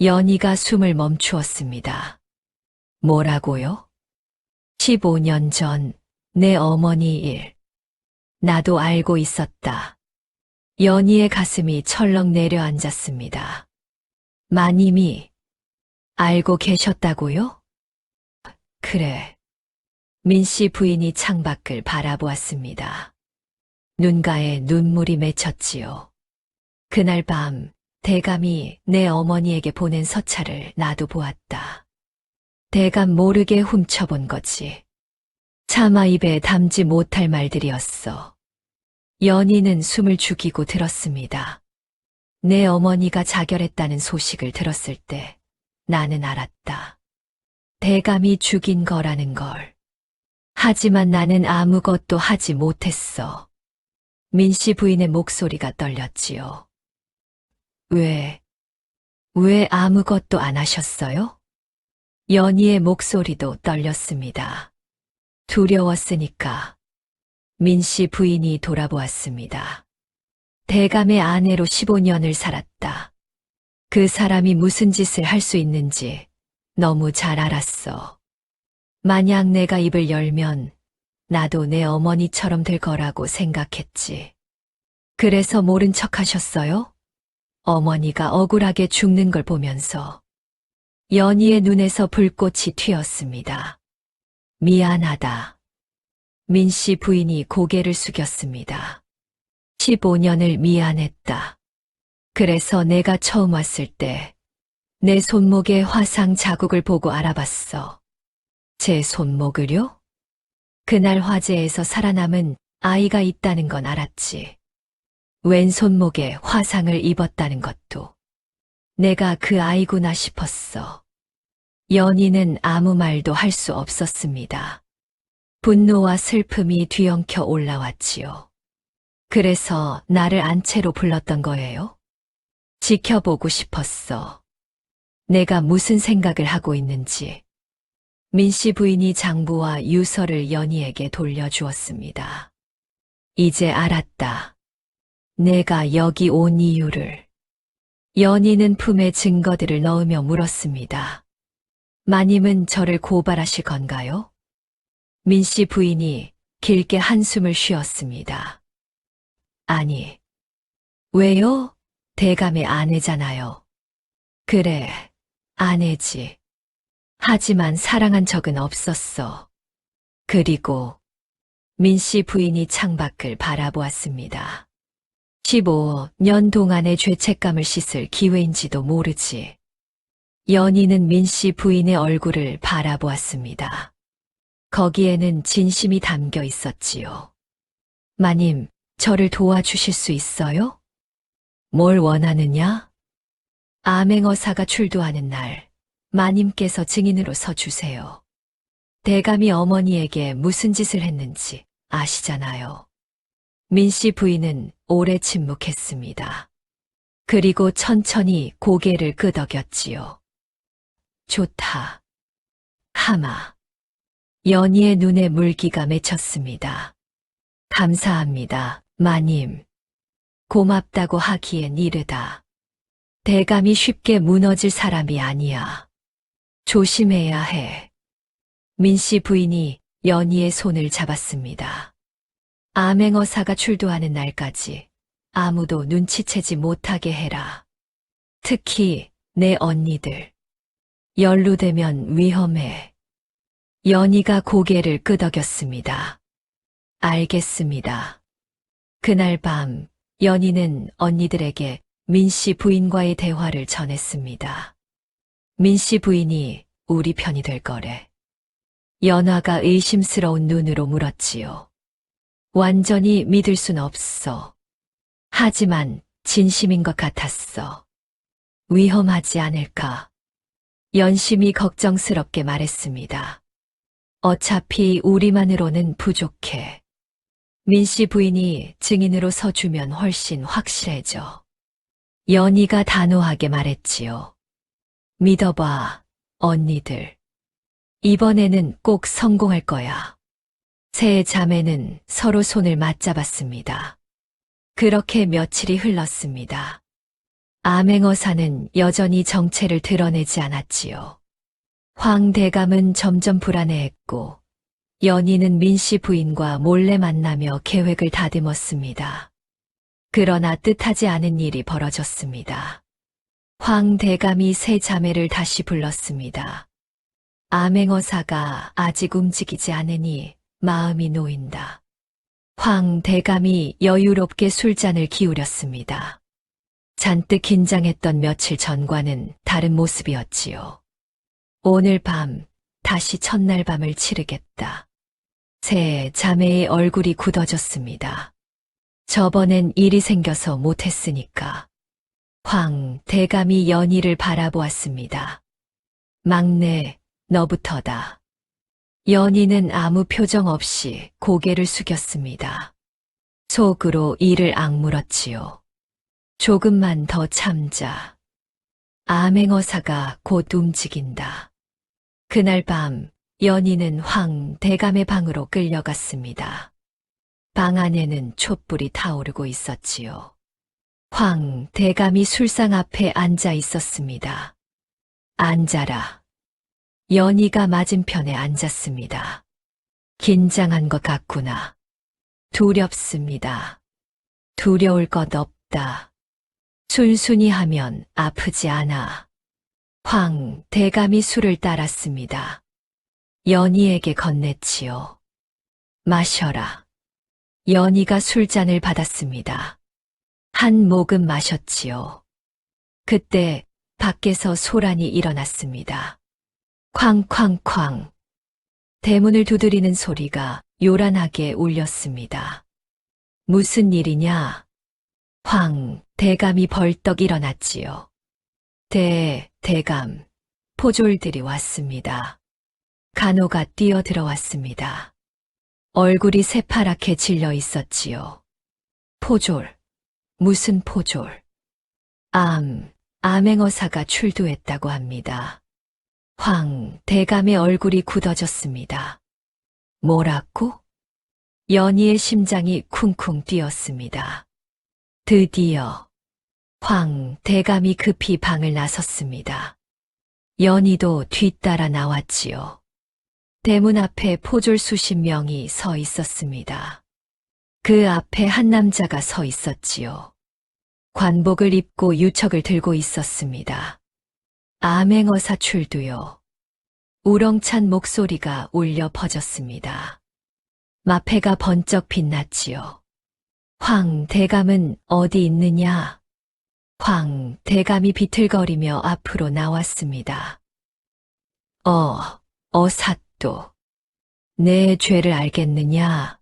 연희가 숨을 멈추었습니다. 뭐라고요? 15년 전 내 어머니 일. 나도 알고 있었다. 연희의 가슴이 철렁 내려앉았습니다. 마님이 알고 계셨다고요? 그래. 민씨 부인이 창밖을 바라보았습니다. 눈가에 눈물이 맺혔지요. 그날 밤 대감이 내 어머니에게 보낸 서찰을 나도 보았다. 대감 모르게 훔쳐본 거지. 차마 입에 담지 못할 말들이었어. 연희는 숨을 죽이고 들었습니다. 내 어머니가 자결했다는 소식을 들었을 때 나는 알았다. 대감이 죽인 거라는 걸. 하지만 나는 아무것도 하지 못했어. 민씨 부인의 목소리가 떨렸지요. 왜 아무것도 안 하셨어요? 연희의 목소리도 떨렸습니다. 두려웠으니까. 민씨 부인이 돌아보았습니다. 대감의 아내로 15년을 살았다. 그 사람이 무슨 짓을 할 수 있는지 너무 잘 알았어. 만약 내가 입을 열면 나도 내 어머니처럼 될 거라고 생각했지. 그래서 모른 척 하셨어요? 어머니가 억울하게 죽는 걸 보면서. 연희의 눈에서 불꽃이 튀었습니다. 미안하다. 민씨 부인이 고개를 숙였습니다. 15년을 미안했다. 그래서 내가 처음 왔을 때 내 손목에 화상 자국을 보고 알아봤어. 제 손목을요? 그날 화재에서 살아남은 아이가 있다는 건 알았지. 왼손목에 화상을 입었다는 것도. 내가 그 아이구나 싶었어. 연희는 아무 말도 할 수 없었습니다. 분노와 슬픔이 뒤엉켜 올라왔지요. 그래서 나를 안채로 불렀던 거예요? 지켜보고 싶었어. 내가 무슨 생각을 하고 있는지. 민씨 부인이 장부와 유서를 연희에게 돌려주었습니다. 이제 알았다. 내가 여기 온 이유를. 연희는 품에 증거들을 넣으며 물었습니다. 마님은 저를 고발하실 건가요? 민씨 부인이 길게 한숨을 쉬었습니다. 아니. 왜요? 대감의 아내잖아요. 그래, 아내지. 하지만 사랑한 적은 없었어. 그리고 민씨 부인이 창밖을 바라보았습니다. 15년 동안의 죄책감을 씻을 기회인지도 모르지. 연희는 민씨 부인의 얼굴을 바라보았습니다. 거기에는 진심이 담겨 있었지요. 마님, 저를 도와주실 수 있어요? 뭘 원하느냐? 암행어사가 출두하는 날, 마님께서 증인으로 서주세요. 대감이 어머니에게 무슨 짓을 했는지 아시잖아요. 민씨 부인은 오래 침묵했습니다. 그리고 천천히 고개를 끄덕였지요. 좋다. 하마. 연희의 눈에 물기가 맺혔습니다. 감사합니다, 마님. 고맙다고 하기엔 이르다. 대감이 쉽게 무너질 사람이 아니야. 조심해야 해. 민씨 부인이 연희의 손을 잡았습니다. 암행어사가 출두하는 날까지 아무도 눈치채지 못하게 해라. 특히 내 언니들. 연루되면 위험해. 연희가 고개를 끄덕였습니다. 알겠습니다. 그날 밤 연희는 언니들에게 민씨 부인과의 대화를 전했습니다. 민씨 부인이 우리 편이 될 거래. 연화가 의심스러운 눈으로 물었지요. 완전히 믿을 순 없어. 하지만 진심인 것 같았어. 위험하지 않을까? 연심이 걱정스럽게 말했습니다. 어차피 우리만으로는 부족해. 민씨 부인이 증인으로 서주면 훨씬 확실해져. 연희가 단호하게 말했지요. 믿어봐, 언니들. 이번에는 꼭 성공할 거야. 세 자매는 서로 손을 맞잡았습니다. 그렇게 며칠이 흘렀습니다. 암행어사는 여전히 정체를 드러내지 않았지요. 황대감은 점점 불안해했고 연희는 민씨 부인과 몰래 만나며 계획을 다듬었습니다. 그러나 뜻하지 않은 일이 벌어졌습니다. 황대감이 세 자매를 다시 불렀습니다. 암행어사가 아직 움직이지 않으니 마음이 놓인다. 황대감이 여유롭게 술잔을 기울였습니다. 잔뜩 긴장했던 며칠 전과는 다른 모습이었지요. 오늘 밤 다시 첫날 밤을 치르겠다. 세 자매의 얼굴이 굳어졌습니다. 저번엔 일이 생겨서 못했으니까. 황대감이 연희를 바라보았습니다. 막내, 너부터다. 연희는 아무 표정 없이 고개를 숙였습니다. 속으로 이를 악물었지요. 조금만 더 참자. 암행어사가 곧 움직인다. 그날 밤 연희는 황대감의 방으로 끌려갔습니다. 방 안에는 촛불이 타오르고 있었지요. 황대감이 술상 앞에 앉아 있었습니다. 앉아라. 연희가 맞은편에 앉았습니다. 긴장한 것 같구나. 두렵습니다. 두려울 것 없다. 순순히 하면 아프지 않아. 황대감이 술을 따랐습니다. 연희에게 건넸지요. 마셔라. 연희가 술잔을 받았습니다. 한 모금 마셨지요. 그때 밖에서 소란이 일어났습니다. 쾅쾅쾅. 대문을 두드리는 소리가 요란하게 울렸습니다. 무슨 일이냐? 황대감이 벌떡 일어났지요. 대감, 포졸들이 왔습니다. 간호가 뛰어 들어왔습니다. 얼굴이 새파랗게 질려 있었지요. 포졸, 무슨 포졸? 암행어사가 출두했다고 합니다. 황 대감의 얼굴이 굳어졌습니다. 뭐라고? 연희의 심장이 쿵쿵 뛰었습니다. 드디어 황 대감이 급히 방을 나섰습니다. 연희도 뒤따라 나왔지요. 대문 앞에 포졸 수십 명이 서 있었습니다. 그 앞에 한 남자가 서 있었지요. 관복을 입고 유척을 들고 있었습니다. 암행어사 출두요. 우렁찬 목소리가 울려 퍼졌습니다. 마패가 번쩍 빛났지요. 황 대감은 어디 있느냐? 황 대감이 비틀거리며 앞으로 나왔습니다. 어사또, 내 죄를 알겠느냐?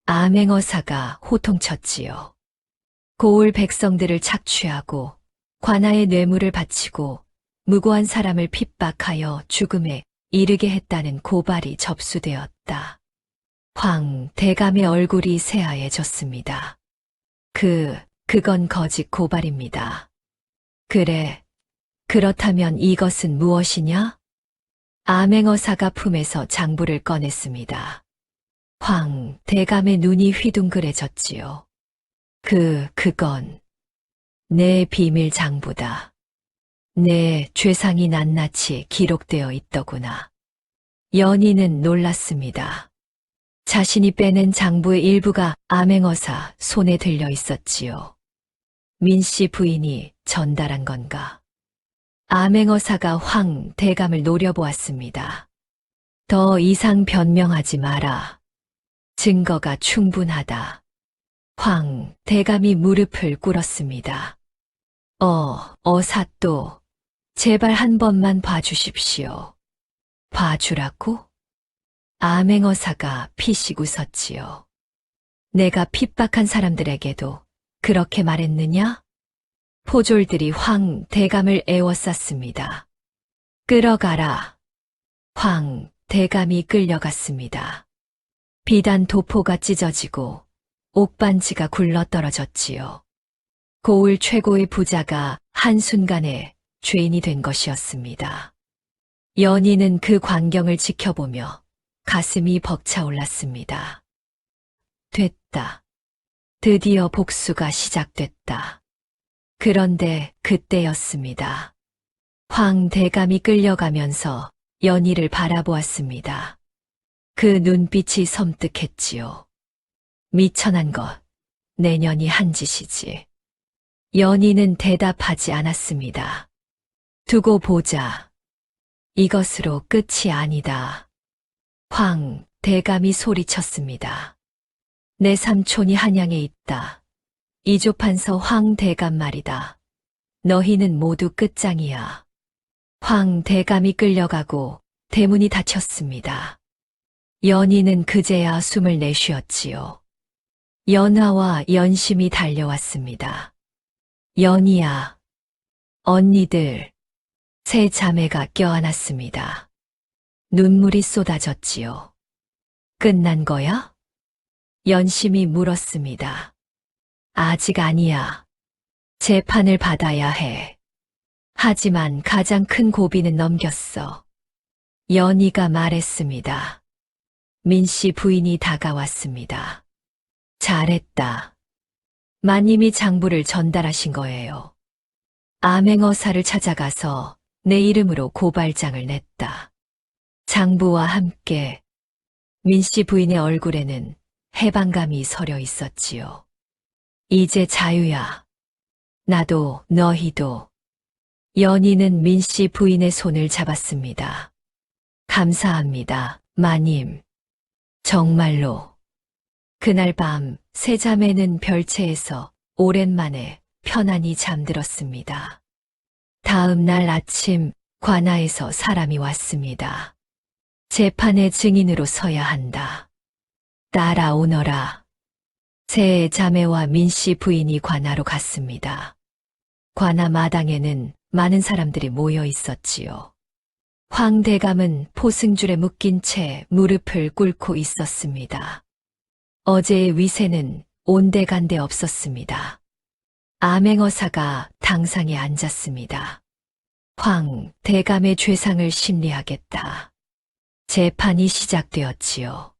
암행어사가 호통쳤지요. 고을 백성들을 착취하고 관아의 뇌물을 바치고 무고한 사람을 핍박하여 죽음에 이르게 했다는 고발이 접수되었다. 황 대감의 얼굴이 새하얘졌습니다. 그건 거짓 고발입니다. 그래, 그렇다면 이것은 무엇이냐? 암행어사가 품에서 장부를 꺼냈습니다. 황 대감의 눈이 휘둥그레졌지요. 그건 내 비밀 장부다. 내 죄상이 낱낱이 기록되어 있더구나. 연희는 놀랐습니다. 자신이 빼낸 장부의 일부가 암행어사 손에 들려 있었지요. 민씨 부인이 전달한 건가? 암행어사가 황 대감을 노려보았습니다. 더 이상 변명하지 마라. 증거가 충분하다. 황 대감이 무릎을 꿇었습니다. 어사또, 제발 한 번만 봐주십시오. 봐주라고? 암행어사가 피식 웃었지요. 내가 핍박한 사람들에게도 그렇게 말했느냐? 포졸들이 황 대감을 에워쌌습니다. 끌어가라. 황 대감이 끌려갔습니다. 비단 도포가 찢어지고 옥반지가 굴러떨어졌지요. 고을 최고의 부자가 한순간에 죄인이 된 것이었습니다. 연희는 그 광경을 지켜보며 가슴이 벅차올랐습니다. 됐다. 드디어 복수가 시작됐다. 그런데 그때였습니다. 황 대감이 끌려가면서 연희를 바라보았습니다. 그 눈빛이 섬뜩했지요. 미천한 것, 내년이 한 짓이지. 연희는 대답하지 않았습니다. 두고 보자. 이것으로 끝이 아니다. 황 대감이 소리쳤습니다. 내 삼촌이 한양에 있다. 이조판서 황 대감 말이다. 너희는 모두 끝장이야. 황 대감이 끌려가고 대문이 닫혔습니다. 연희는 그제야 숨을 내쉬었지요. 연화와 연심이 달려왔습니다. 연희야, 언니들, 세 자매가 껴안았습니다. 눈물이 쏟아졌지요. 끝난 거야? 연심이 물었습니다. 아직 아니야. 재판을 받아야 해. 하지만 가장 큰 고비는 넘겼어. 연희가 말했습니다. 민씨 부인이 다가왔습니다. 잘했다. 마님이 장부를 전달하신 거예요. 암행어사를 찾아가서 내 이름으로 고발장을 냈다. 장부와 함께 민씨 부인의 얼굴에는 해방감이 서려 있었지요. 이제 자유야. 나도 너희도. 연희는 민씨 부인의 손을 잡았습니다. 감사합니다, 마님. 정말로. 그날 밤 세 자매는 별채에서 오랜만에 편안히 잠들었습니다. 다음 날 아침 관아에서 사람이 왔습니다. 재판의 증인으로 서야 한다. 따라오너라. 세 자매와 민씨 부인이 관아로 갔습니다. 관아 마당에는 많은 사람들이 모여 있었지요. 황 대감은 포승줄에 묶인 채 무릎을 꿇고 있었습니다. 어제의 위세는 온데간데 없었습니다. 암행어사가 당상에 앉았습니다. 황 대감의 죄상을 심리하겠다. 재판이 시작되었지요.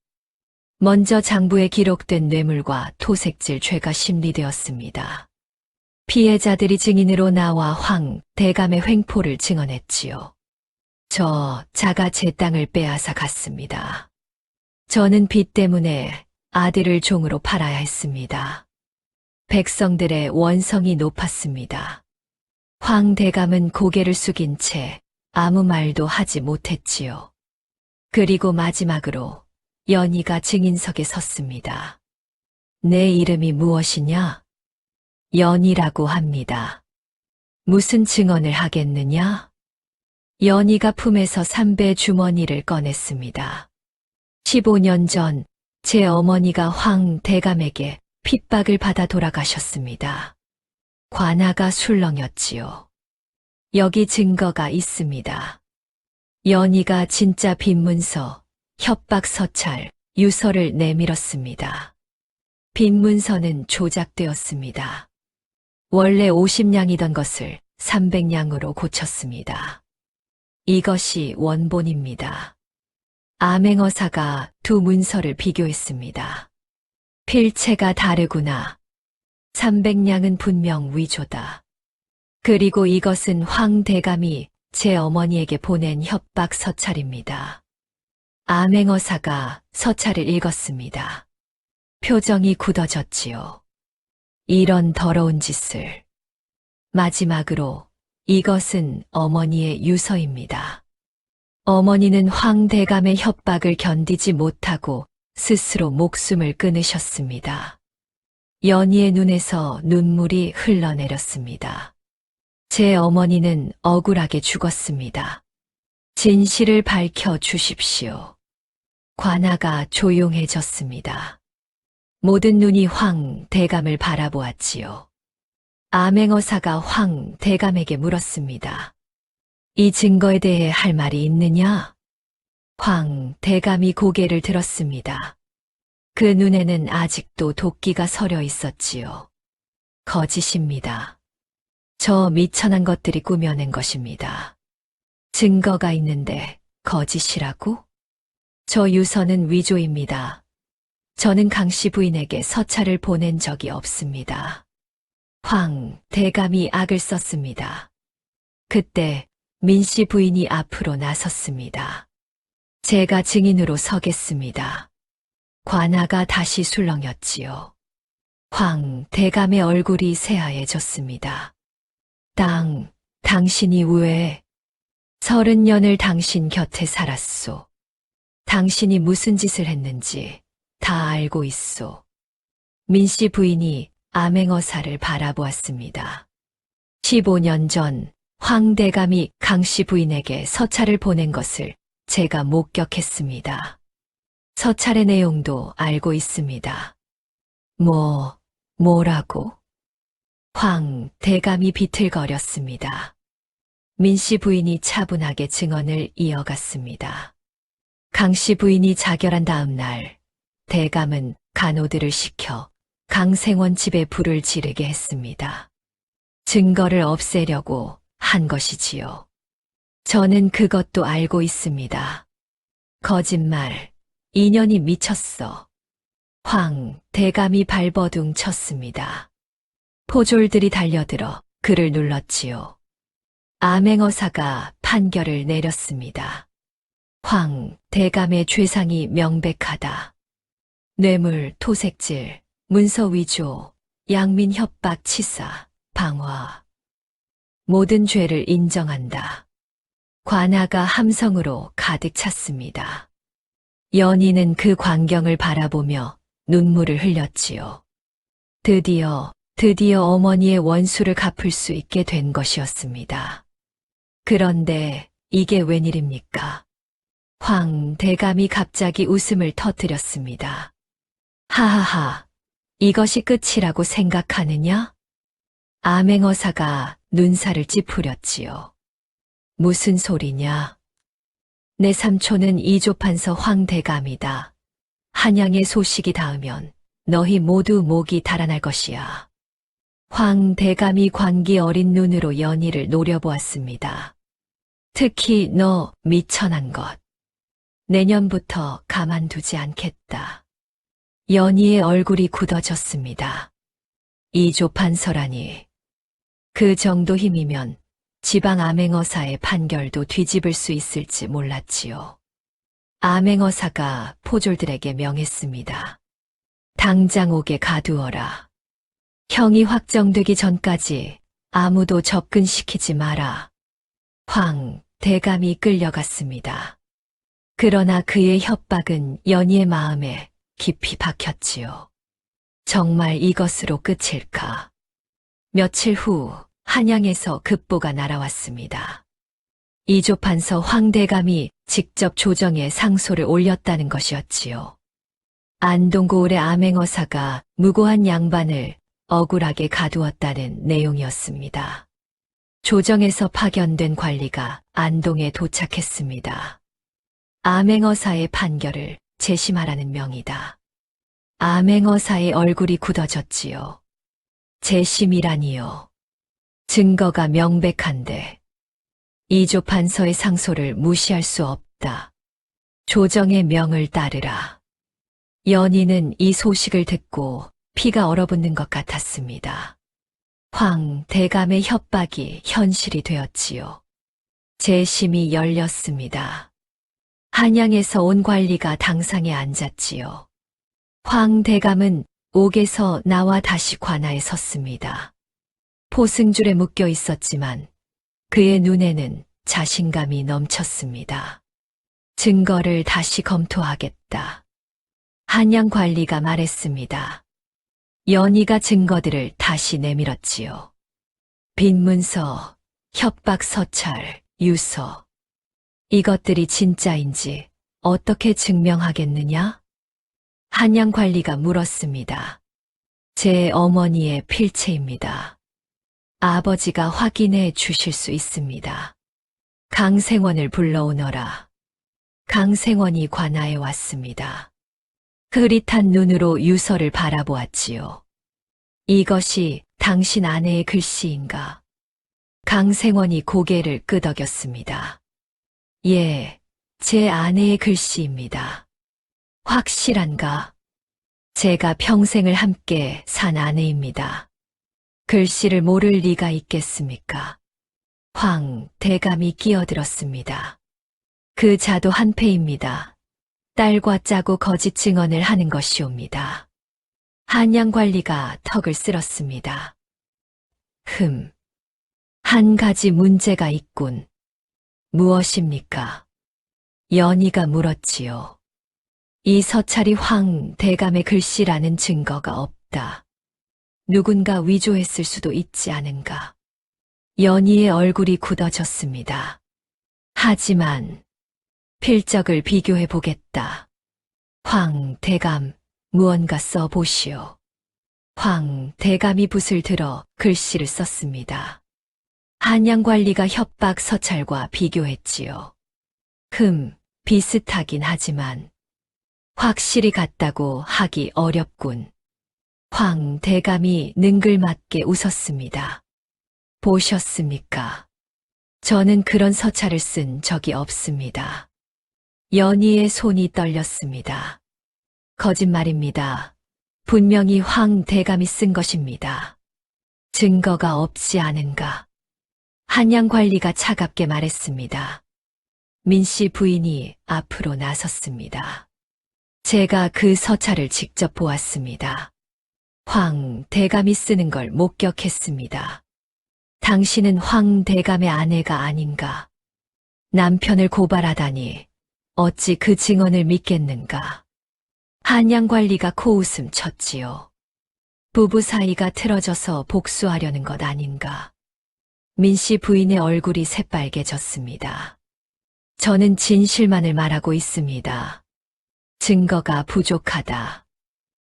먼저 장부에 기록된 뇌물과 토색질 죄가 심리되었습니다. 피해자들이 증인으로 나와 황 대감의 횡포를 증언했지요. 저 자가 제 땅을 빼앗아 갔습니다. 저는 빚 때문에 아들을 종으로 팔아야 했습니다. 백성들의 원성이 높았습니다. 황 대감은 고개를 숙인 채 아무 말도 하지 못했지요. 그리고 마지막으로 연희가 증인석에 섰습니다. 내 이름이 무엇이냐? 연희라고 합니다. 무슨 증언을 하겠느냐? 연희가 품에서 삼배 주머니를 꺼냈습니다. 15년 전 제 어머니가 황 대감에게 핍박을 받아 돌아가셨습니다. 관아가 술렁였지요. 여기 증거가 있습니다. 연희가 진짜 빈문서, 협박 서찰, 유서를 내밀었습니다. 빈문서는 조작되었습니다. 원래 50냥이던 것을 300냥으로 고쳤습니다. 이것이 원본입니다. 암행어사가 두 문서를 비교했습니다. 필체가 다르구나. 300냥은 분명 위조다. 그리고 이것은 황 대감이 제 어머니에게 보낸 협박 서찰입니다. 암행어사가 서찰을 읽었습니다. 표정이 굳어졌지요. 이런 더러운 짓을. 마지막으로 이것은 어머니의 유서입니다. 어머니는 황 대감의 협박을 견디지 못하고 스스로 목숨을 끊으셨습니다. 연희의 눈에서 눈물이 흘러내렸습니다. 제 어머니는 억울하게 죽었습니다. 진실을 밝혀 주십시오. 관아가 조용해졌습니다. 모든 눈이 황 대감을 바라보았지요. 암행어사가 황 대감에게 물었습니다. 이 증거에 대해 할 말이 있느냐? 황 대감이 고개를 들었습니다. 그 눈에는 아직도 도끼가 서려 있었지요. 거짓입니다. 저 미천한 것들이 꾸며낸 것입니다. 증거가 있는데 거짓이라고? 저 유서는 위조입니다. 저는 강씨 부인에게 서찰을 보낸 적이 없습니다. 황 대감이 악을 썼습니다. 그때 민씨 부인이 앞으로 나섰습니다. 제가 증인으로 서겠습니다. 관아가 다시 술렁였지요. 황 대감의 얼굴이 새하얘졌습니다. 당신이 왜 30년을 당신 곁에 살았소. 당신이 무슨 짓을 했는지 다 알고 있소. 민씨 부인이 암행어사를 바라보았습니다. 15년 전 황 대감이 강씨 부인에게 서찰을 보낸 것을 제가 목격했습니다. 서찰의 내용도 알고 있습니다. 뭐라고? 황 대감이 비틀거렸습니다. 민씨 부인이 차분하게 증언을 이어갔습니다. 강씨 부인이 자결한 다음 날 대감은 간호들을 시켜 강생원 집에 불을 지르게 했습니다. 증거를 없애려고 한 것이지요. 저는 그것도 알고 있습니다. 거짓말, 인연이 미쳤어. 황 대감이 발버둥 쳤습니다. 포졸들이 달려들어 그를 눌렀지요. 암행어사가 판결을 내렸습니다. 황 대감의 죄상이 명백하다. 뇌물, 토색질, 문서 위조, 양민 협박 치사, 방화. 모든 죄를 인정한다. 관아가 함성으로 가득 찼습니다. 연희는 그 광경을 바라보며 눈물을 흘렸지요. 드디어 어머니의 원수를 갚을 수 있게 된 것이었습니다. 그런데 이게 웬일입니까? 황 대감이 갑자기 웃음을 터뜨렸습니다. 하하하, 이것이 끝이라고 생각하느냐? 암행어사가 눈살을 찌푸렸지요. 무슨 소리냐? 내 삼촌은 이조판서 황대감이다. 한양의 소식이 닿으면 너희 모두 목이 달아날 것이야. 황대감이 광기 어린 눈으로 연희를 노려보았습니다. 특히 너 미천한 것. 내년부터 가만두지 않겠다. 연희의 얼굴이 굳어졌습니다. 이조판서라니. 그 정도 힘이면 지방 암행어사의 판결도 뒤집을 수 있을지 몰랐지요. 암행어사가 포졸들에게 명했습니다. 당장 옥에 가두어라. 형이 확정되기 전까지 아무도 접근시키지 마라. 황 대감이 끌려갔습니다. 그러나 그의 협박은 연희의 마음에 깊이 박혔지요. 정말 이것으로 끝일까? 며칠 후 한양에서 급보가 날아왔습니다. 이조판서 황대감이 직접 조정에 상소를 올렸다는 것이었지요. 안동고을의 암행어사가 무고한 양반을 억울하게 가두었다는 내용이었습니다. 조정에서 파견된 관리가 안동에 도착했습니다. 암행어사의 판결을 재심하라는 명이다. 암행어사의 얼굴이 굳어졌지요. 재심이라니요. 증거가 명백한데 이조판서의 상소를 무시할 수 없다. 조정의 명을 따르라. 연희는 이 소식을 듣고 피가 얼어붙는 것 같았습니다. 황 대감의 협박이 현실이 되었지요. 재심이 열렸습니다. 한양에서 온 관리가 당상에 앉았지요. 황 대감은 옥에서 나와 다시 관아에 섰습니다. 포승줄에 묶여 있었지만 그의 눈에는 자신감이 넘쳤습니다. 증거를 다시 검토하겠다. 한양 관리가 말했습니다. 연희가 증거들을 다시 내밀었지요. 빈문서, 협박 서찰, 유서. 이것들이 진짜인지 어떻게 증명하겠느냐? 한양 관리가 물었습니다. 제 어머니의 필체입니다. 아버지가 확인해 주실 수 있습니다. 강생원을 불러오너라. 강생원이 관아에 왔습니다. 흐릿한 눈으로 유서를 바라보았지요. 이것이 당신 아내의 글씨인가? 강생원이 고개를 끄덕였습니다. 예, 제 아내의 글씨입니다. 확실한가? 제가 평생을 함께 산 아내입니다. 글씨를 모를 리가 있겠습니까? 황 대감이 끼어들었습니다. 그 자도 한패입니다. 딸과 짜고 거짓 증언을 하는 것이옵니다. 한양 관리가 턱을 쓸었습니다. 한 가지 문제가 있군. 무엇입니까? 연희가 물었지요. 이 서찰이 황 대감의 글씨라는 증거가 없다. 누군가 위조했을 수도 있지 않은가. 연희의 얼굴이 굳어졌습니다. 하지만 필적을 비교해 보겠다. 황 대감, 무언가 써보시오. 황 대감이 붓을 들어 글씨를 썼습니다. 한양 관리가 협박 서찰과 비교했지요. 비슷하긴 하지만 확실히 같다고 하기 어렵군. 황 대감이 능글맞게 웃었습니다. 보셨습니까? 저는 그런 서찰을 쓴 적이 없습니다. 연희의 손이 떨렸습니다. 거짓말입니다. 분명히 황 대감이 쓴 것입니다. 증거가 없지 않은가? 한양 관리가 차갑게 말했습니다. 민씨 부인이 앞으로 나섰습니다. 제가 그 서찰을 직접 보았습니다. 황 대감이 쓰는 걸 목격했습니다. 당신은 황 대감의 아내가 아닌가? 남편을 고발하다니 어찌 그 증언을 믿겠는가? 한양 관리가 코웃음 쳤지요. 부부 사이가 틀어져서 복수하려는 것 아닌가? 민씨 부인의 얼굴이 새빨개졌습니다. 저는 진실만을 말하고 있습니다. 증거가 부족하다.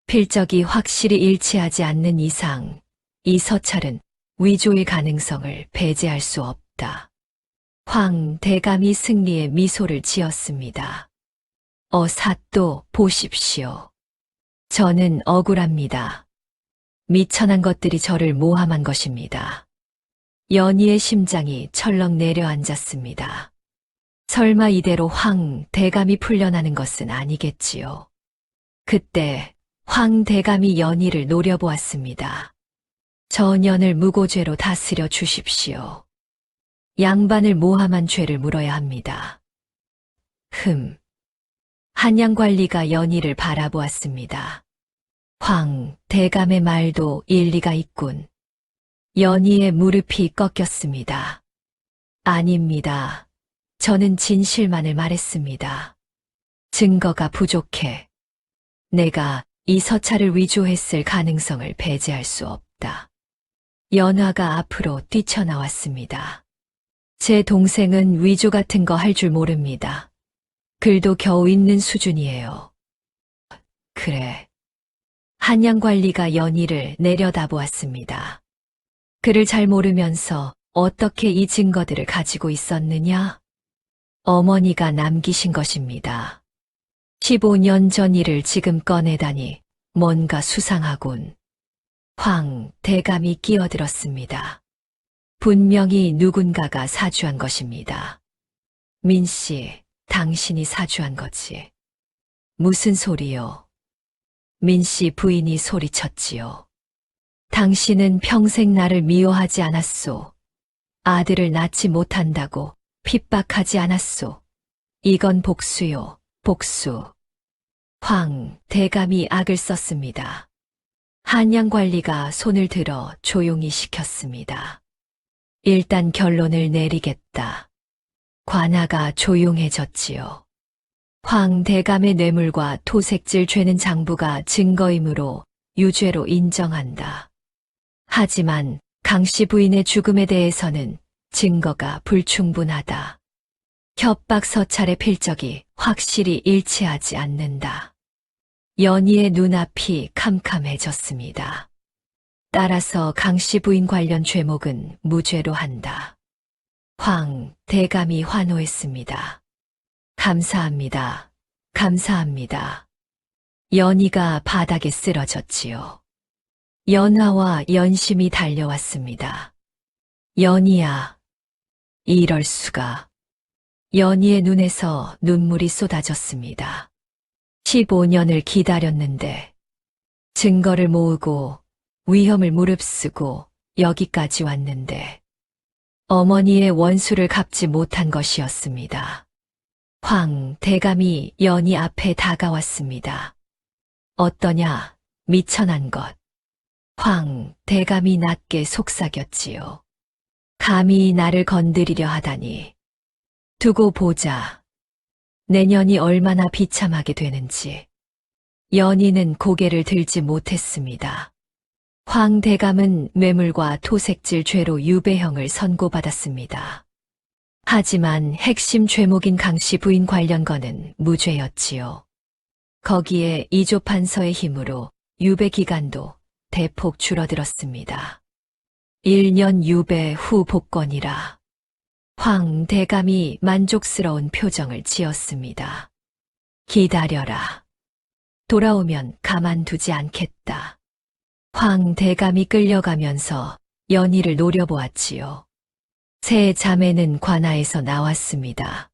필적이 확실히 일치하지 않는 이상 이 서찰은 위조의 가능성을 배제할 수 없다. 황 대감이 승리의 미소를 지었습니다. 사또 보십시오. 저는 억울합니다. 미천한 것들이 저를 모함한 것입니다. 연희의 심장이 철렁 내려앉았습니다. 설마 이대로 황 대감이 풀려나는 것은 아니겠지요. 그때 황 대감이 연희를 노려보았습니다. 저 년을 무고죄로 다스려 주십시오. 양반을 모함한 죄를 물어야 합니다. 한양관리가 연희를 바라보았습니다. 황 대감의 말도 일리가 있군. 연희의 무릎이 꺾였습니다. 아닙니다. 저는 진실만을 말했습니다. 증거가 부족해. 내가 이 서찰을 위조했을 가능성을 배제할 수 없다. 연화가 앞으로 뛰쳐나왔습니다. 제 동생은 위조 같은 거 할 줄 모릅니다. 글도 겨우 읽는 수준이에요. 그래. 한양관리가 연희를 내려다보았습니다. 그를 잘 모르면서 어떻게 이 증거들을 가지고 있었느냐? 어머니가 남기신 것입니다. 15년 전 일을 지금 꺼내다니 뭔가 수상하군. 황 대감이 끼어들었습니다. 분명히 누군가가 사주한 것입니다. 민씨, 당신이 사주한 거지. 무슨 소리요? 민씨 부인이 소리쳤지요. 당신은 평생 나를 미워하지 않았소. 아들을 낳지 못한다고 핍박하지 않았소. 이건 복수요, 복수. 황 대감이 악을 썼습니다. 한양관리가 손을 들어 조용히 시켰습니다. 일단 결론을 내리겠다. 관아가 조용해졌지요. 황 대감의 뇌물과 토색질 죄는 장부가 증거이므로 유죄로 인정한다. 하지만 강씨 부인의 죽음에 대해서는 증거가 불충분하다. 협박 서찰의 필적이 확실히 일치하지 않는다. 연희의 눈앞이 캄캄해졌습니다. 따라서 강씨 부인 관련 죄목은 무죄로 한다. 황 대감이 환호했습니다. 감사합니다. 감사합니다. 연희가 바닥에 쓰러졌지요. 연화와 연심이 달려왔습니다. 연희야, 이럴 수가. 연희의 눈에서 눈물이 쏟아졌습니다. 15년을 기다렸는데 증거를 모으고 위험을 무릅쓰고 여기까지 왔는데 어머니의 원수를 갚지 못한 것이었습니다. 황 대감이 연희 앞에 다가왔습니다. 어떠냐, 미천한 것. 황 대감이 낮게 속삭였지요. 감히 나를 건드리려 하다니. 두고 보자. 내년이 얼마나 비참하게 되는지. 연희는 고개를 들지 못했습니다. 황 대감은 뇌물과 토색질 죄로 유배형을 선고받았습니다. 하지만 핵심 죄목인 강씨 부인 관련 건은 무죄였지요. 거기에 이조 판서의 힘으로 유배 기간도 대폭 줄어들었습니다. 1년 유배 후 복권이라. 황 대감이 만족스러운 표정을 지었습니다. 기다려라. 돌아오면 가만두지 않겠다. 황 대감이 끌려가면서 연희를 노려보았지요. 세 자매는 관아에서 나왔습니다.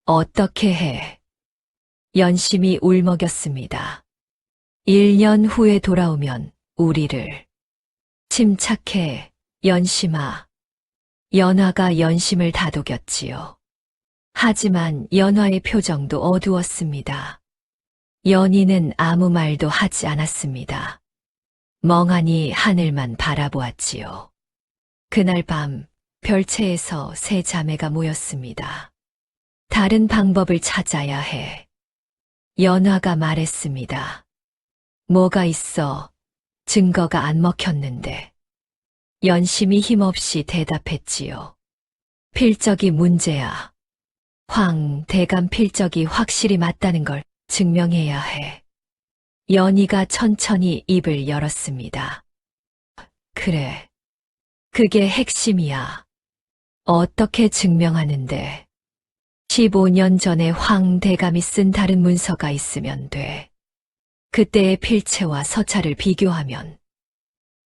어떻게 해? 연심이 울먹였습니다. 1년 후에 돌아오면 우리를. 침착해, 연심아. 연화가 연심을 다독였지요. 하지만 연화의 표정도 어두웠습니다. 연희는 아무 말도 하지 않았습니다. 멍하니 하늘만 바라보았지요. 그날 밤 별채에서 세 자매가 모였습니다. 다른 방법을 찾아야 해. 연화가 말했습니다. 뭐가 있어? 증거가 안 먹혔는데. 연심이 힘없이 대답했지요. 필적이 문제야. 황 대감 필적이 확실히 맞다는 걸 증명해야 해. 연희가 천천히 입을 열었습니다. 그래. 그게 핵심이야. 어떻게 증명하는데? 15년 전에 황 대감이 쓴 다른 문서가 있으면 돼. 그때의 필체와 서찰을 비교하면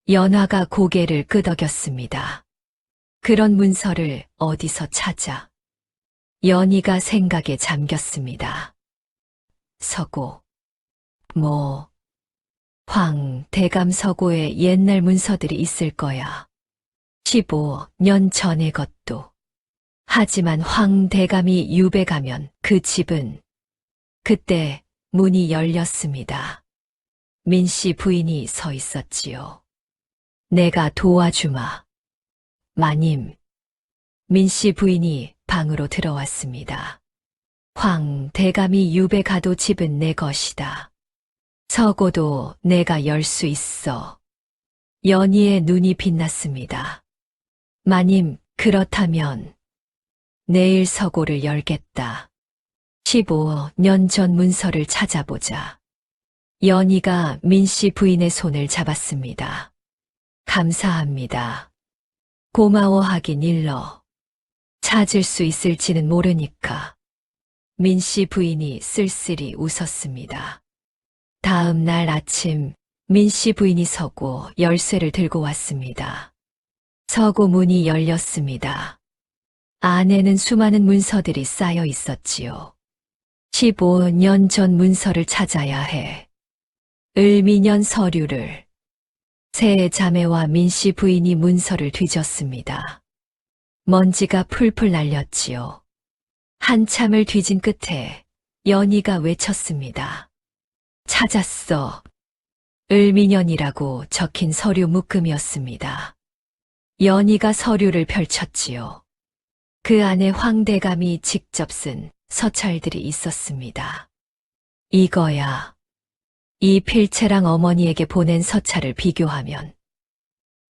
연화가 고개를 끄덕였습니다. 그런 문서를 어디서 찾아? 연희가 생각에 잠겼습니다. 서고, 황 대감 서고에 옛날 문서들이 있을 거야. 15년 전의 것도. 하지만 황 대감이 유배 가면 그 집은 그때 문이 열렸습니다. 민씨 부인이 서 있었지요. 내가 도와주마. 마님. 민씨 부인이 방으로 들어왔습니다. 황 대감이 유배 가도 집은 내 것이다. 서고도 내가 열 수 있어. 연희의 눈이 빛났습니다. 마님, 그렇다면 내일 서고를 열겠다. 15년 전 문서를 찾아보자. 연희가 민씨 부인의 손을 잡았습니다. 감사합니다. 고마워하긴 일러. 찾을 수 있을지는 모르니까. 민씨 부인이 쓸쓸히 웃었습니다. 다음 날 아침 민씨 부인이 서고 열쇠를 들고 왔습니다. 서고 문이 열렸습니다. 안에는 수많은 문서들이 쌓여 있었지요. 15년 전 문서를 찾아야 해. 을미년 서류를. 세 자매와 민씨 부인이 문서를 뒤졌습니다. 먼지가 풀풀 날렸지요. 한참을 뒤진 끝에 연희가 외쳤습니다. 찾았어. 을미년이라고 적힌 서류 묶음이었습니다. 연희가 서류를 펼쳤지요. 그 안에 황 대감이 직접 쓴 서찰들이 있었습니다. 이거야. 이 필체랑 어머니에게 보낸 서찰을 비교하면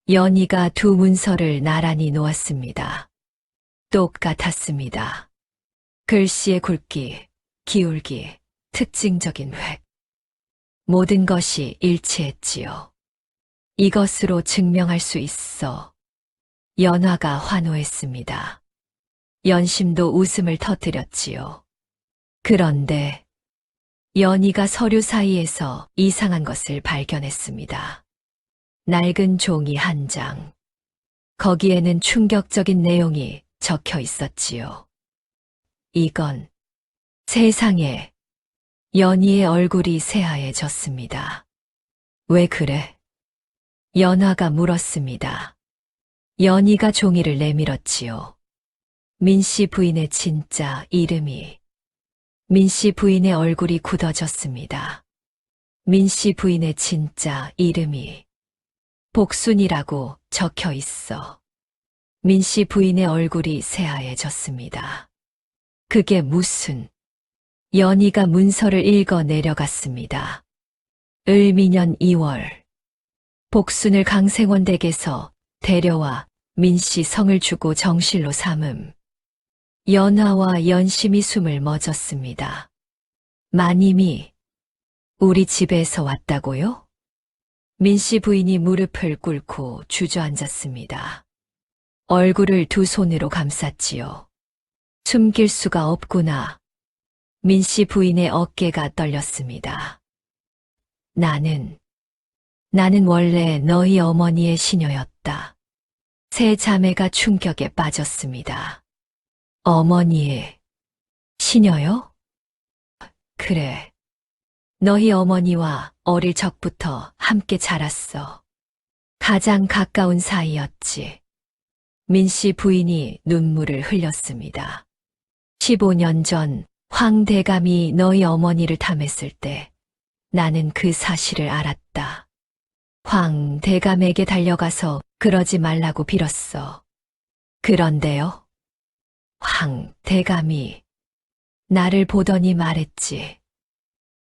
연희가 두 문서를 나란히 놓았습니다. 똑같았습니다. 글씨의 굵기, 기울기, 특징적인 획. 모든 것이 일치했지요. 이것으로 증명할 수 있어. 연화가 환호했습니다. 연심도 웃음을 터뜨렸지요. 그런데 연희가 서류 사이에서 이상한 것을 발견했습니다. 낡은 종이 한 장. 거기에는 충격적인 내용이 적혀 있었지요. 이건 세상에 연희의 얼굴이 새하얘졌습니다. 왜 그래? 연화가 물었습니다. 연희가 종이를 내밀었지요. 민씨 부인의 진짜 이름이. 민씨 부인의 얼굴이 굳어졌습니다. 민씨 부인의 진짜 이름이 복순이라고 적혀 있어. 민씨 부인의 얼굴이 새하얘졌습니다. 그게 무슨... 연희가 문서를 읽어 내려갔습니다. 을미년 2월. 복순을 강생원 댁에서 데려와 민씨 성을 주고 정실로 삼음. 연화와 연심이 숨을 멎었습니다. 마님이 우리 집에서 왔다고요? 민씨 부인이 무릎을 꿇고 주저앉았습니다. 얼굴을 두 손으로 감쌌지요. 숨길 수가 없구나. 민씨 부인의 어깨가 떨렸습니다. 나는 원래 너희 어머니의 시녀였다. 세 자매가 충격에 빠졌습니다. 어머니의 시녀요? 그래. 너희 어머니와 어릴 적부터 함께 자랐어. 가장 가까운 사이였지. 민씨 부인이 눈물을 흘렸습니다. 15년 전 황 대감이 너희 어머니를 탐했을 때 나는 그 사실을 알았다. 황 대감에게 달려가서 그러지 말라고 빌었어. 그런데요? 황 대감이 나를 보더니 말했지.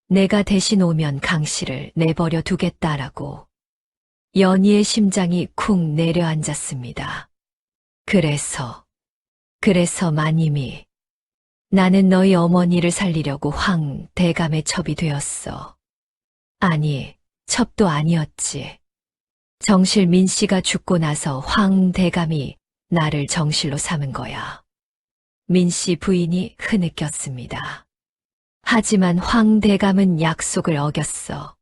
내가 대신 오면 강씨를 내버려 두겠다라고. 연희의 심장이 쿵 내려앉았습니다. 그래서 마님이 나는 너희 어머니를 살리려고 황 대감의 첩이 되었어. 아니, 첩도 아니었지. 정실 민 씨가 죽고 나서 황 대감이 나를 정실로 삼은 거야. 민 씨 부인이 흐느꼈습니다. 하지만 황 대감은 약속을 어겼어.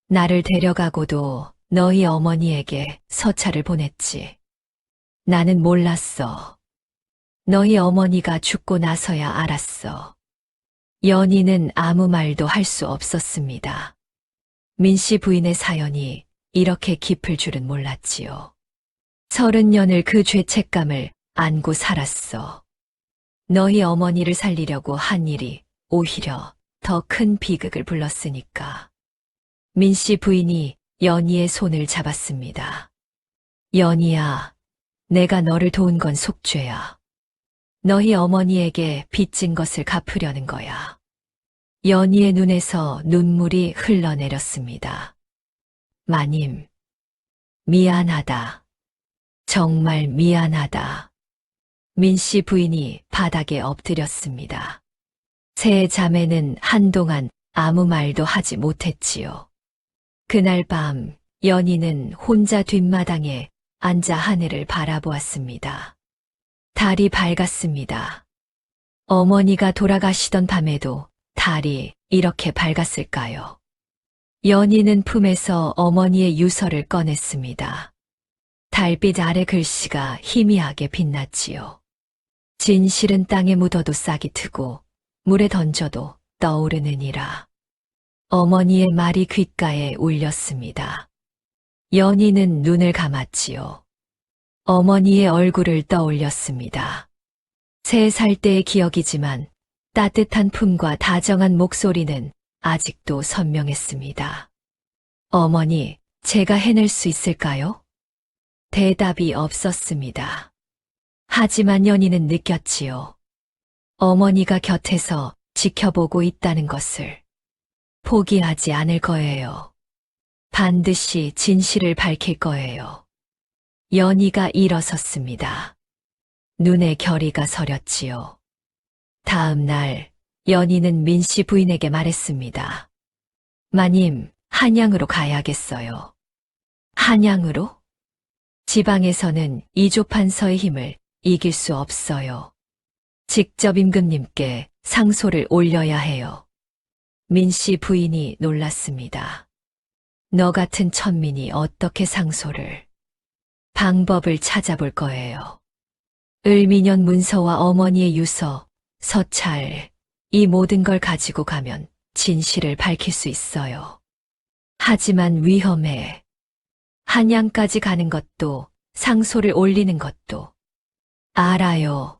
나를 데려가고도 너희 어머니에게 서찰을 보냈지. 나는 몰랐어. 너희 어머니가 죽고 나서야 알았어. 연희는 아무 말도 할 수 없었습니다. 민 씨 부인의 사연이 이렇게 깊을 줄은 몰랐지요. 30년을 그 죄책감을 안고 살았어. 너희 어머니를 살리려고 한 일이 오히려 더 큰 비극을 불렀으니까. 민 씨 부인이 연희의 손을 잡았습니다. 연희야, 내가 너를 도운 건 속죄야. 너희 어머니에게 빚진 것을 갚으려는 거야. 연희의 눈에서 눈물이 흘러내렸습니다. 마님, 미안하다. 정말 미안하다. 민 씨 부인이 바닥에 엎드렸습니다. 세 자매는 한동안 아무 말도 하지 못했지요. 그날 밤 연희는 혼자 뒷마당에 앉아 하늘을 바라보았습니다. 달이 밝았습니다. 어머니가 돌아가시던 밤에도 달이 이렇게 밝았을까요? 연희는 품에서 어머니의 유서를 꺼냈습니다. 달빛 아래 글씨가 희미하게 빛났지요. 진실은 땅에 묻어도 싹이 트고 물에 던져도 떠오르느니라. 어머니의 말이 귓가에 울렸습니다. 연희는 눈을 감았지요. 어머니의 얼굴을 떠올렸습니다. 3살 때의 기억이지만 따뜻한 품과 다정한 목소리는 아직도 선명했습니다. 어머니, 제가 해낼 수 있을까요? 대답이 없었습니다. 하지만 연희는 느꼈지요. 어머니가 곁에서 지켜보고 있다는 것을. 포기하지 않을 거예요. 반드시 진실을 밝힐 거예요. 연희가 일어섰습니다. 눈에 결의가 서렸지요. 다음 날 연희는 민 씨 부인에게 말했습니다. 마님, 한양으로 가야겠어요. 한양으로? 지방에서는 이조판서의 힘을 이길 수 없어요. 직접 임금님께 상소를 올려야 해요. 민 씨 부인이 놀랐습니다. 너 같은 천민이 어떻게 상소를? 방법을 찾아볼 거예요. 을미년 문서와 어머니의 유서, 서찰, 이 모든 걸 가지고 가면 진실을 밝힐 수 있어요. 하지만 위험해. 한양까지 가는 것도 상소를 올리는 것도 알아요.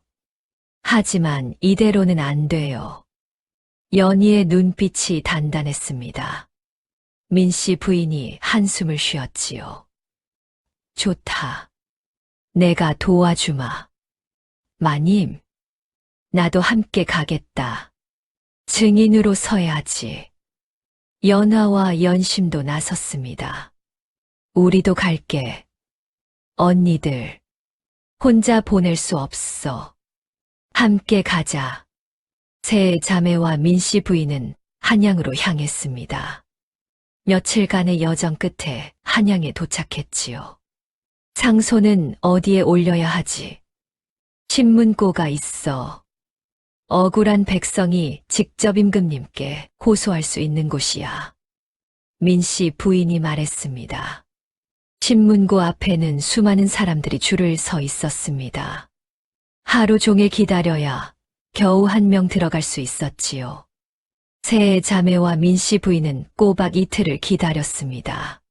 하지만 이대로는 안 돼요. 연희의 눈빛이 단단했습니다. 민 씨 부인이 한숨을 쉬었지요. 좋다. 내가 도와주마. 마님, 나도 함께 가겠다. 증인으로 서야지. 연화와 연심도 나섰습니다. 우리도 갈게. 언니들, 혼자 보낼 수 없어. 함께 가자. 세 자매와 민 씨 부인은 한양으로 향했습니다. 며칠간의 여정 끝에 한양에 도착했지요. 상소는 어디에 올려야 하지? 신문고가 있어. 억울한 백성이 직접 임금님께 호소할 수 있는 곳이야. 민 씨 부인이 말했습니다. 신문고 앞에는 수많은 사람들이 줄을 서 있었습니다. 하루 종일 기다려야 겨우 한 명 들어갈 수 있었지요. 세 자매와 민 씨 부인은 꼬박 이틀을 기다렸습니다.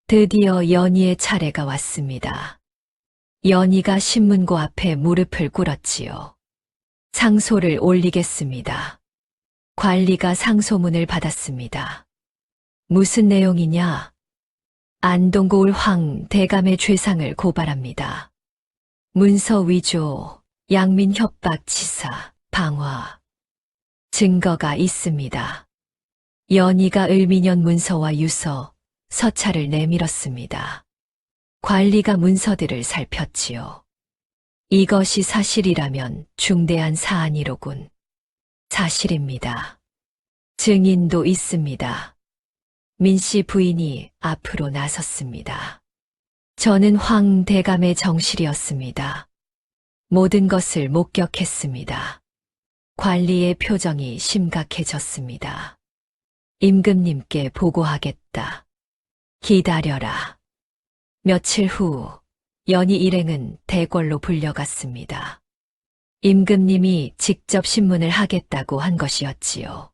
드디어 연희의 차례가 왔습니다. 연희가 신문고 앞에 무릎을 꿇었지요. 상소를 올리겠습니다. 관리가 상소문을 받았습니다. 무슨 내용이냐? 안동고을 황 대감의 죄상을 고발합니다. 문서 위조, 양민 협박 치사, 방화. 증거가 있습니다. 연희가 을미년 문서와 유서, 서찰을 내밀었습니다. 관리가 문서들을 살폈지요. 이것이 사실이라면 중대한 사안이로군. 사실입니다. 증인도 있습니다. 민 씨 부인이 앞으로 나섰습니다. 저는 황대감의 정실이었습니다. 모든 것을 목격했습니다. 관리의 표정이 심각해졌습니다. 임금님께 보고하겠다. 기다려라. 며칠 후 연희 일행은 대궐로 불려갔습니다. 임금님이 직접 신문을 하겠다고 한 것이었지요.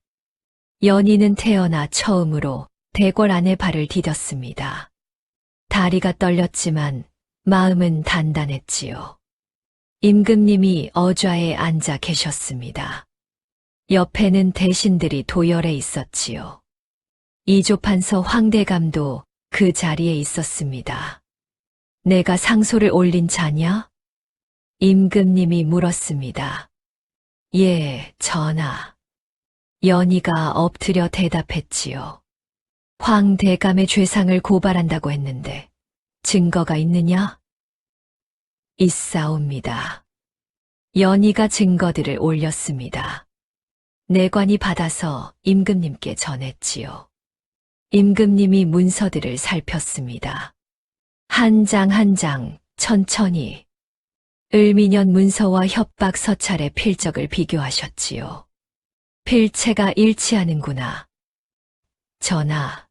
연희는 태어나 처음으로 대궐 안에 발을 디뎠습니다. 다리가 떨렸지만 마음은 단단했지요. 임금님이 어좌에 앉아 계셨습니다. 옆에는 대신들이 도열해 있었지요. 이조판서 황대감도 그 자리에 있었습니다. 내가 상소를 올린 자냐? 임금님이 물었습니다. 예, 전하. 연희가 엎드려 대답했지요. 황대감의 죄상을 고발한다고 했는데 증거가 있느냐? 있사옵니다. 연희가 증거들을 올렸습니다. 내관이 받아서 임금님께 전했지요. 임금님이 문서들을 살폈습니다. 한 장 한 장 천천히 을미년 문서와 협박 서찰의 필적을 비교하셨지요. 필체가 일치하는구나. 전하,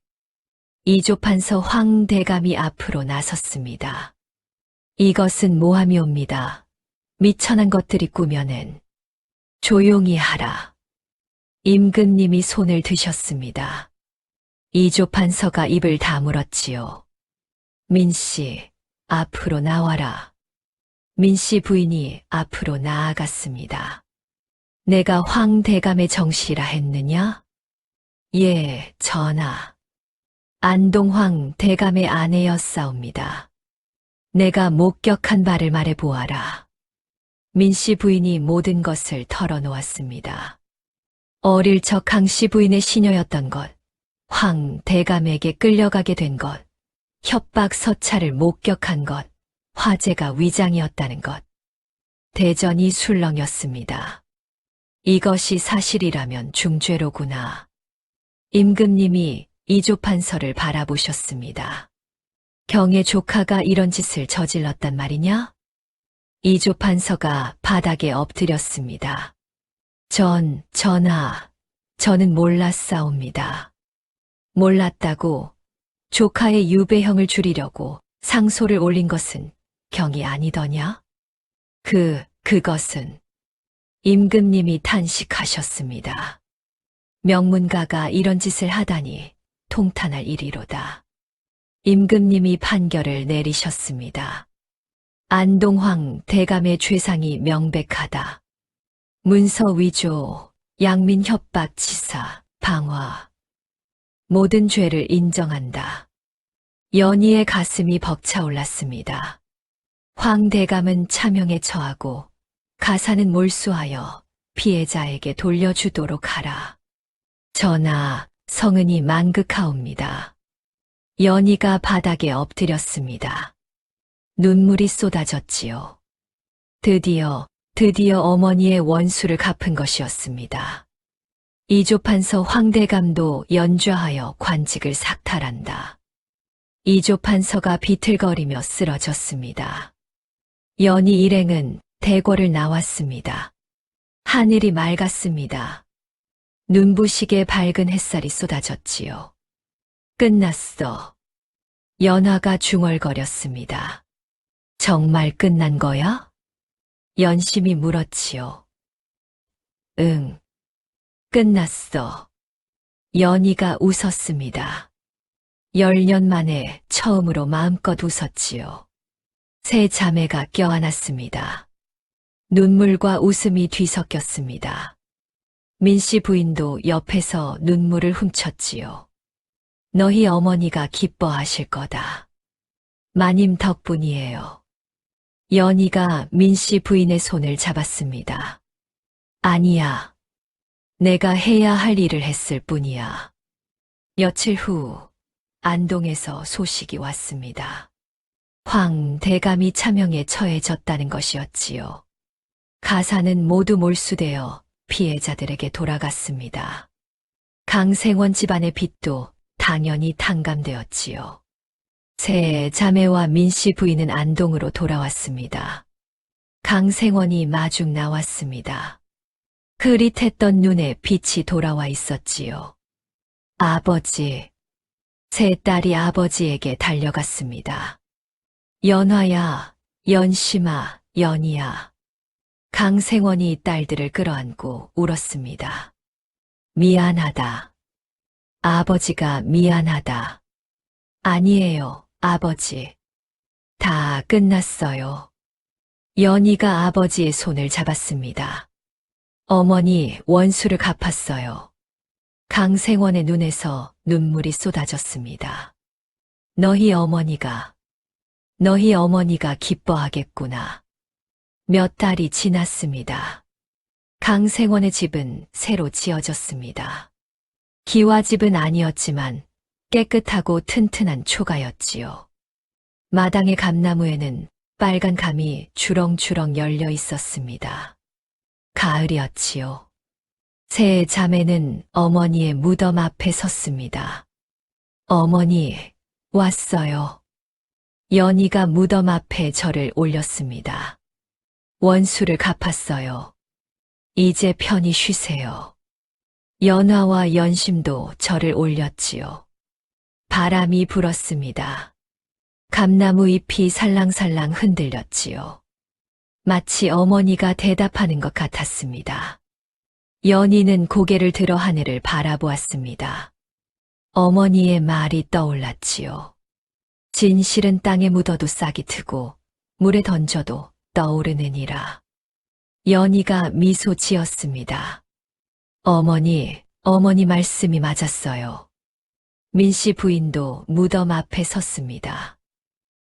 이조판서 황대감이 앞으로 나섰습니다. 이것은 모함이옵니다. 미천한 것들이 꾸며낸. 조용히 하라. 임금님이 손을 드셨습니다. 이조판서가 입을 다물었지요. 민씨, 앞으로 나와라. 민씨 부인이 앞으로 나아갔습니다. 내가 황대감의 정씨라 했느냐? 예, 전하. 안동황 대감의 아내였사옵니다. 내가 목격한 바를 말해보아라. 민씨 부인이 모든 것을 털어놓았습니다. 어릴 적 강씨 부인의 시녀였던 것, 황 대감에게 끌려가게 된 것, 협박 서찰을 목격한 것, 화재가 위장이었다는 것, 대전이 술렁였습니다. 이것이 사실이라면 중죄로구나. 임금님이 이조판서를 바라보셨습니다. 경의 조카가 이런 짓을 저질렀단 말이냐? 이조판서가 바닥에 엎드렸습니다. 전하, 저는 몰랐사옵니다. 몰랐다고 조카의 유배형을 줄이려고 상소를 올린 것은 경이 아니더냐? 그것은 임금님이 탄식하셨습니다. 명문가가 이런 짓을 하다니 통탄할 일이로다. 임금님이 판결을 내리셨습니다. 안동황 대감의 죄상이 명백하다. 문서 위조, 양민 협박 치사, 방화. 모든 죄를 인정한다. 연희의 가슴이 벅차올랐습니다. 황 대감은 차명에 처하고 가사는 몰수하여 피해자에게 돌려주도록 하라. 전하, 성은이 만극하옵니다. 연희가 바닥에 엎드렸습니다. 눈물이 쏟아졌지요. 드디어 어머니의 원수를 갚은 것이었습니다. 이조판서 황대감도 연좌하여 관직을 삭탈한다. 이조판서가 비틀거리며 쓰러졌습니다. 연희 일행은 대궐을 나왔습니다. 하늘이 맑았습니다. 눈부시게 밝은 햇살이 쏟아졌지요. 끝났어. 연화가 중얼거렸습니다. 정말 끝난 거야? 연심이 물었지요. 응. 끝났어. 연희가 웃었습니다. 10년 만에 처음으로 마음껏 웃었지요. 세 자매가 껴안았습니다. 눈물과 웃음이 뒤섞였습니다. 민씨 부인도 옆에서 눈물을 훔쳤지요. 너희 어머니가 기뻐하실 거다. 마님 덕분이에요. 연희가 민씨 부인의 손을 잡았습니다. 아니야. 내가 해야 할 일을 했을 뿐이야. 며칠 후 안동에서 소식이 왔습니다. 황 대감이 차명에 처해졌다는 것이었지요. 가사는 모두 몰수되어 피해자들에게 돌아갔습니다. 강생원 집안의 빚도 당연히 탕감되었지요. 새 자매와 민씨 부인은 안동으로 돌아왔습니다. 강생원이 마중 나왔습니다. 흐릿했던 눈에 빛이 돌아와 있었지요. 아버지. 세 딸이 아버지에게 달려갔습니다. 연화야, 연심아, 연희야. 강생원이 딸들을 끌어안고 울었습니다. 미안하다. 아버지가 미안하다. 아니에요, 아버지. 다 끝났어요. 연희가 아버지의 손을 잡았습니다. 어머니, 원수를 갚았어요. 강생원의 눈에서 눈물이 쏟아졌습니다. 너희 어머니가 기뻐하겠구나. 몇 달이 지났습니다. 강생원의 집은 새로 지어졌습니다. 기와집은 아니었지만 깨끗하고 튼튼한 초가였지요. 마당의 감나무에는 빨간 감이 주렁주렁 열려 있었습니다. 가을이었지요. 세 자매는 어머니의 무덤 앞에 섰습니다. 어머니, 왔어요. 연희가 무덤 앞에 절을 올렸습니다. 원수를 갚았어요. 이제 편히 쉬세요. 연화와 연심도 절을 올렸지요. 바람이 불었습니다. 감나무 잎이 살랑살랑 흔들렸지요. 마치 어머니가 대답하는 것 같았습니다. 연희는 고개를 들어 하늘을 바라보았습니다. 어머니의 말이 떠올랐지요. 진실은 땅에 묻어도 싹이 트고 물에 던져도 떠오르느니라. 연희가 미소 지었습니다. 어머니 말씀이 맞았어요. 민씨 부인도 무덤 앞에 섰습니다.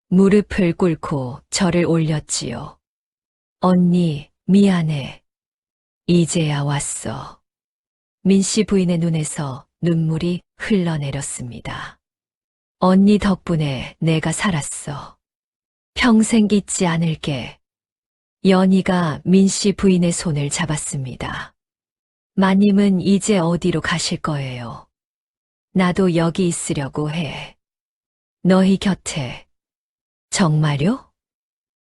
무릎을 꿇고 절을 올렸지요. 언니, 미안해. 이제야 왔어. 민씨 부인의 눈에서 눈물이 흘러내렸습니다. 언니 덕분에 내가 살았어. 평생 잊지 않을게. 연희가 민씨 부인의 손을 잡았습니다. 마님은 이제 어디로 가실 거예요? 나도 여기 있으려고 해. 너희 곁에. 정말요?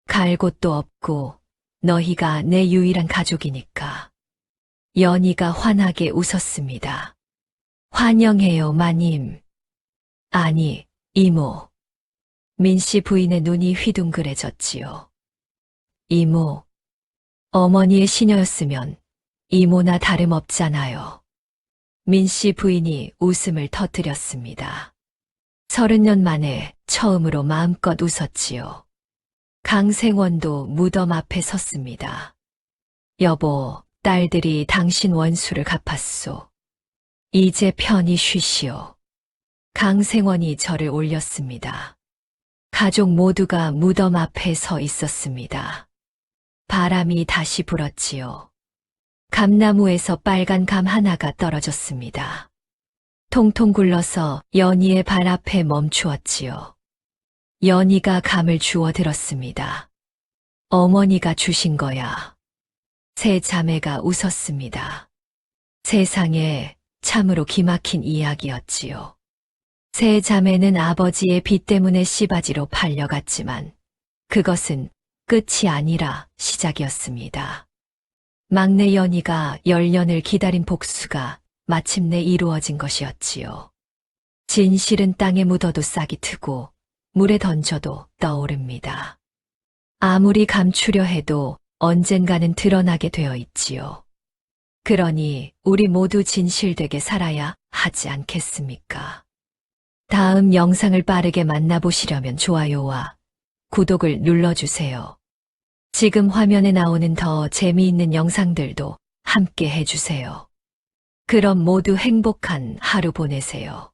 갈 곳도 없고 너희가 내 유일한 가족이니까. 연희가 환하게 웃었습니다. 환영해요, 마님. 아니, 이모. 민씨 부인의 눈이 휘둥그레졌지요. 이모. 어머니의 시녀였으면 이모나 다름없잖아요. 민씨 부인이 웃음을 터뜨렸습니다. 30년 만에 처음으로 마음껏 웃었지요. 강생원도 무덤 앞에 섰습니다. 여보, 딸들이 당신 원수를 갚았소. 이제 편히 쉬시오. 강생원이 절을 올렸습니다. 가족 모두가 무덤 앞에 서 있었습니다. 바람이 다시 불었지요. 감나무에서 빨간 감 하나가 떨어졌습니다. 통통 굴러서 연희의 발 앞에 멈추었지요. 연희가 감을 주워 들었습니다. 어머니가 주신 거야. 세 자매가 웃었습니다. 세상에 참으로 기막힌 이야기였지요. 세 자매는 아버지의 빚 때문에 씨바지로 팔려갔지만 그것은 끝이 아니라 시작이었습니다. 막내 연희가 10년을 기다린 복수가 마침내 이루어진 것이었지요. 진실은 땅에 묻어도 싹이 트고 물에 던져도 떠오릅니다. 아무리 감추려 해도 언젠가는 드러나게 되어 있지요. 그러니 우리 모두 진실되게 살아야 하지 않겠습니까? 다음 영상을 빠르게 만나보시려면 좋아요와 구독을 눌러주세요. 지금 화면에 나오는 더 재미있는 영상들도 함께 해주세요. 그럼 모두 행복한 하루 보내세요.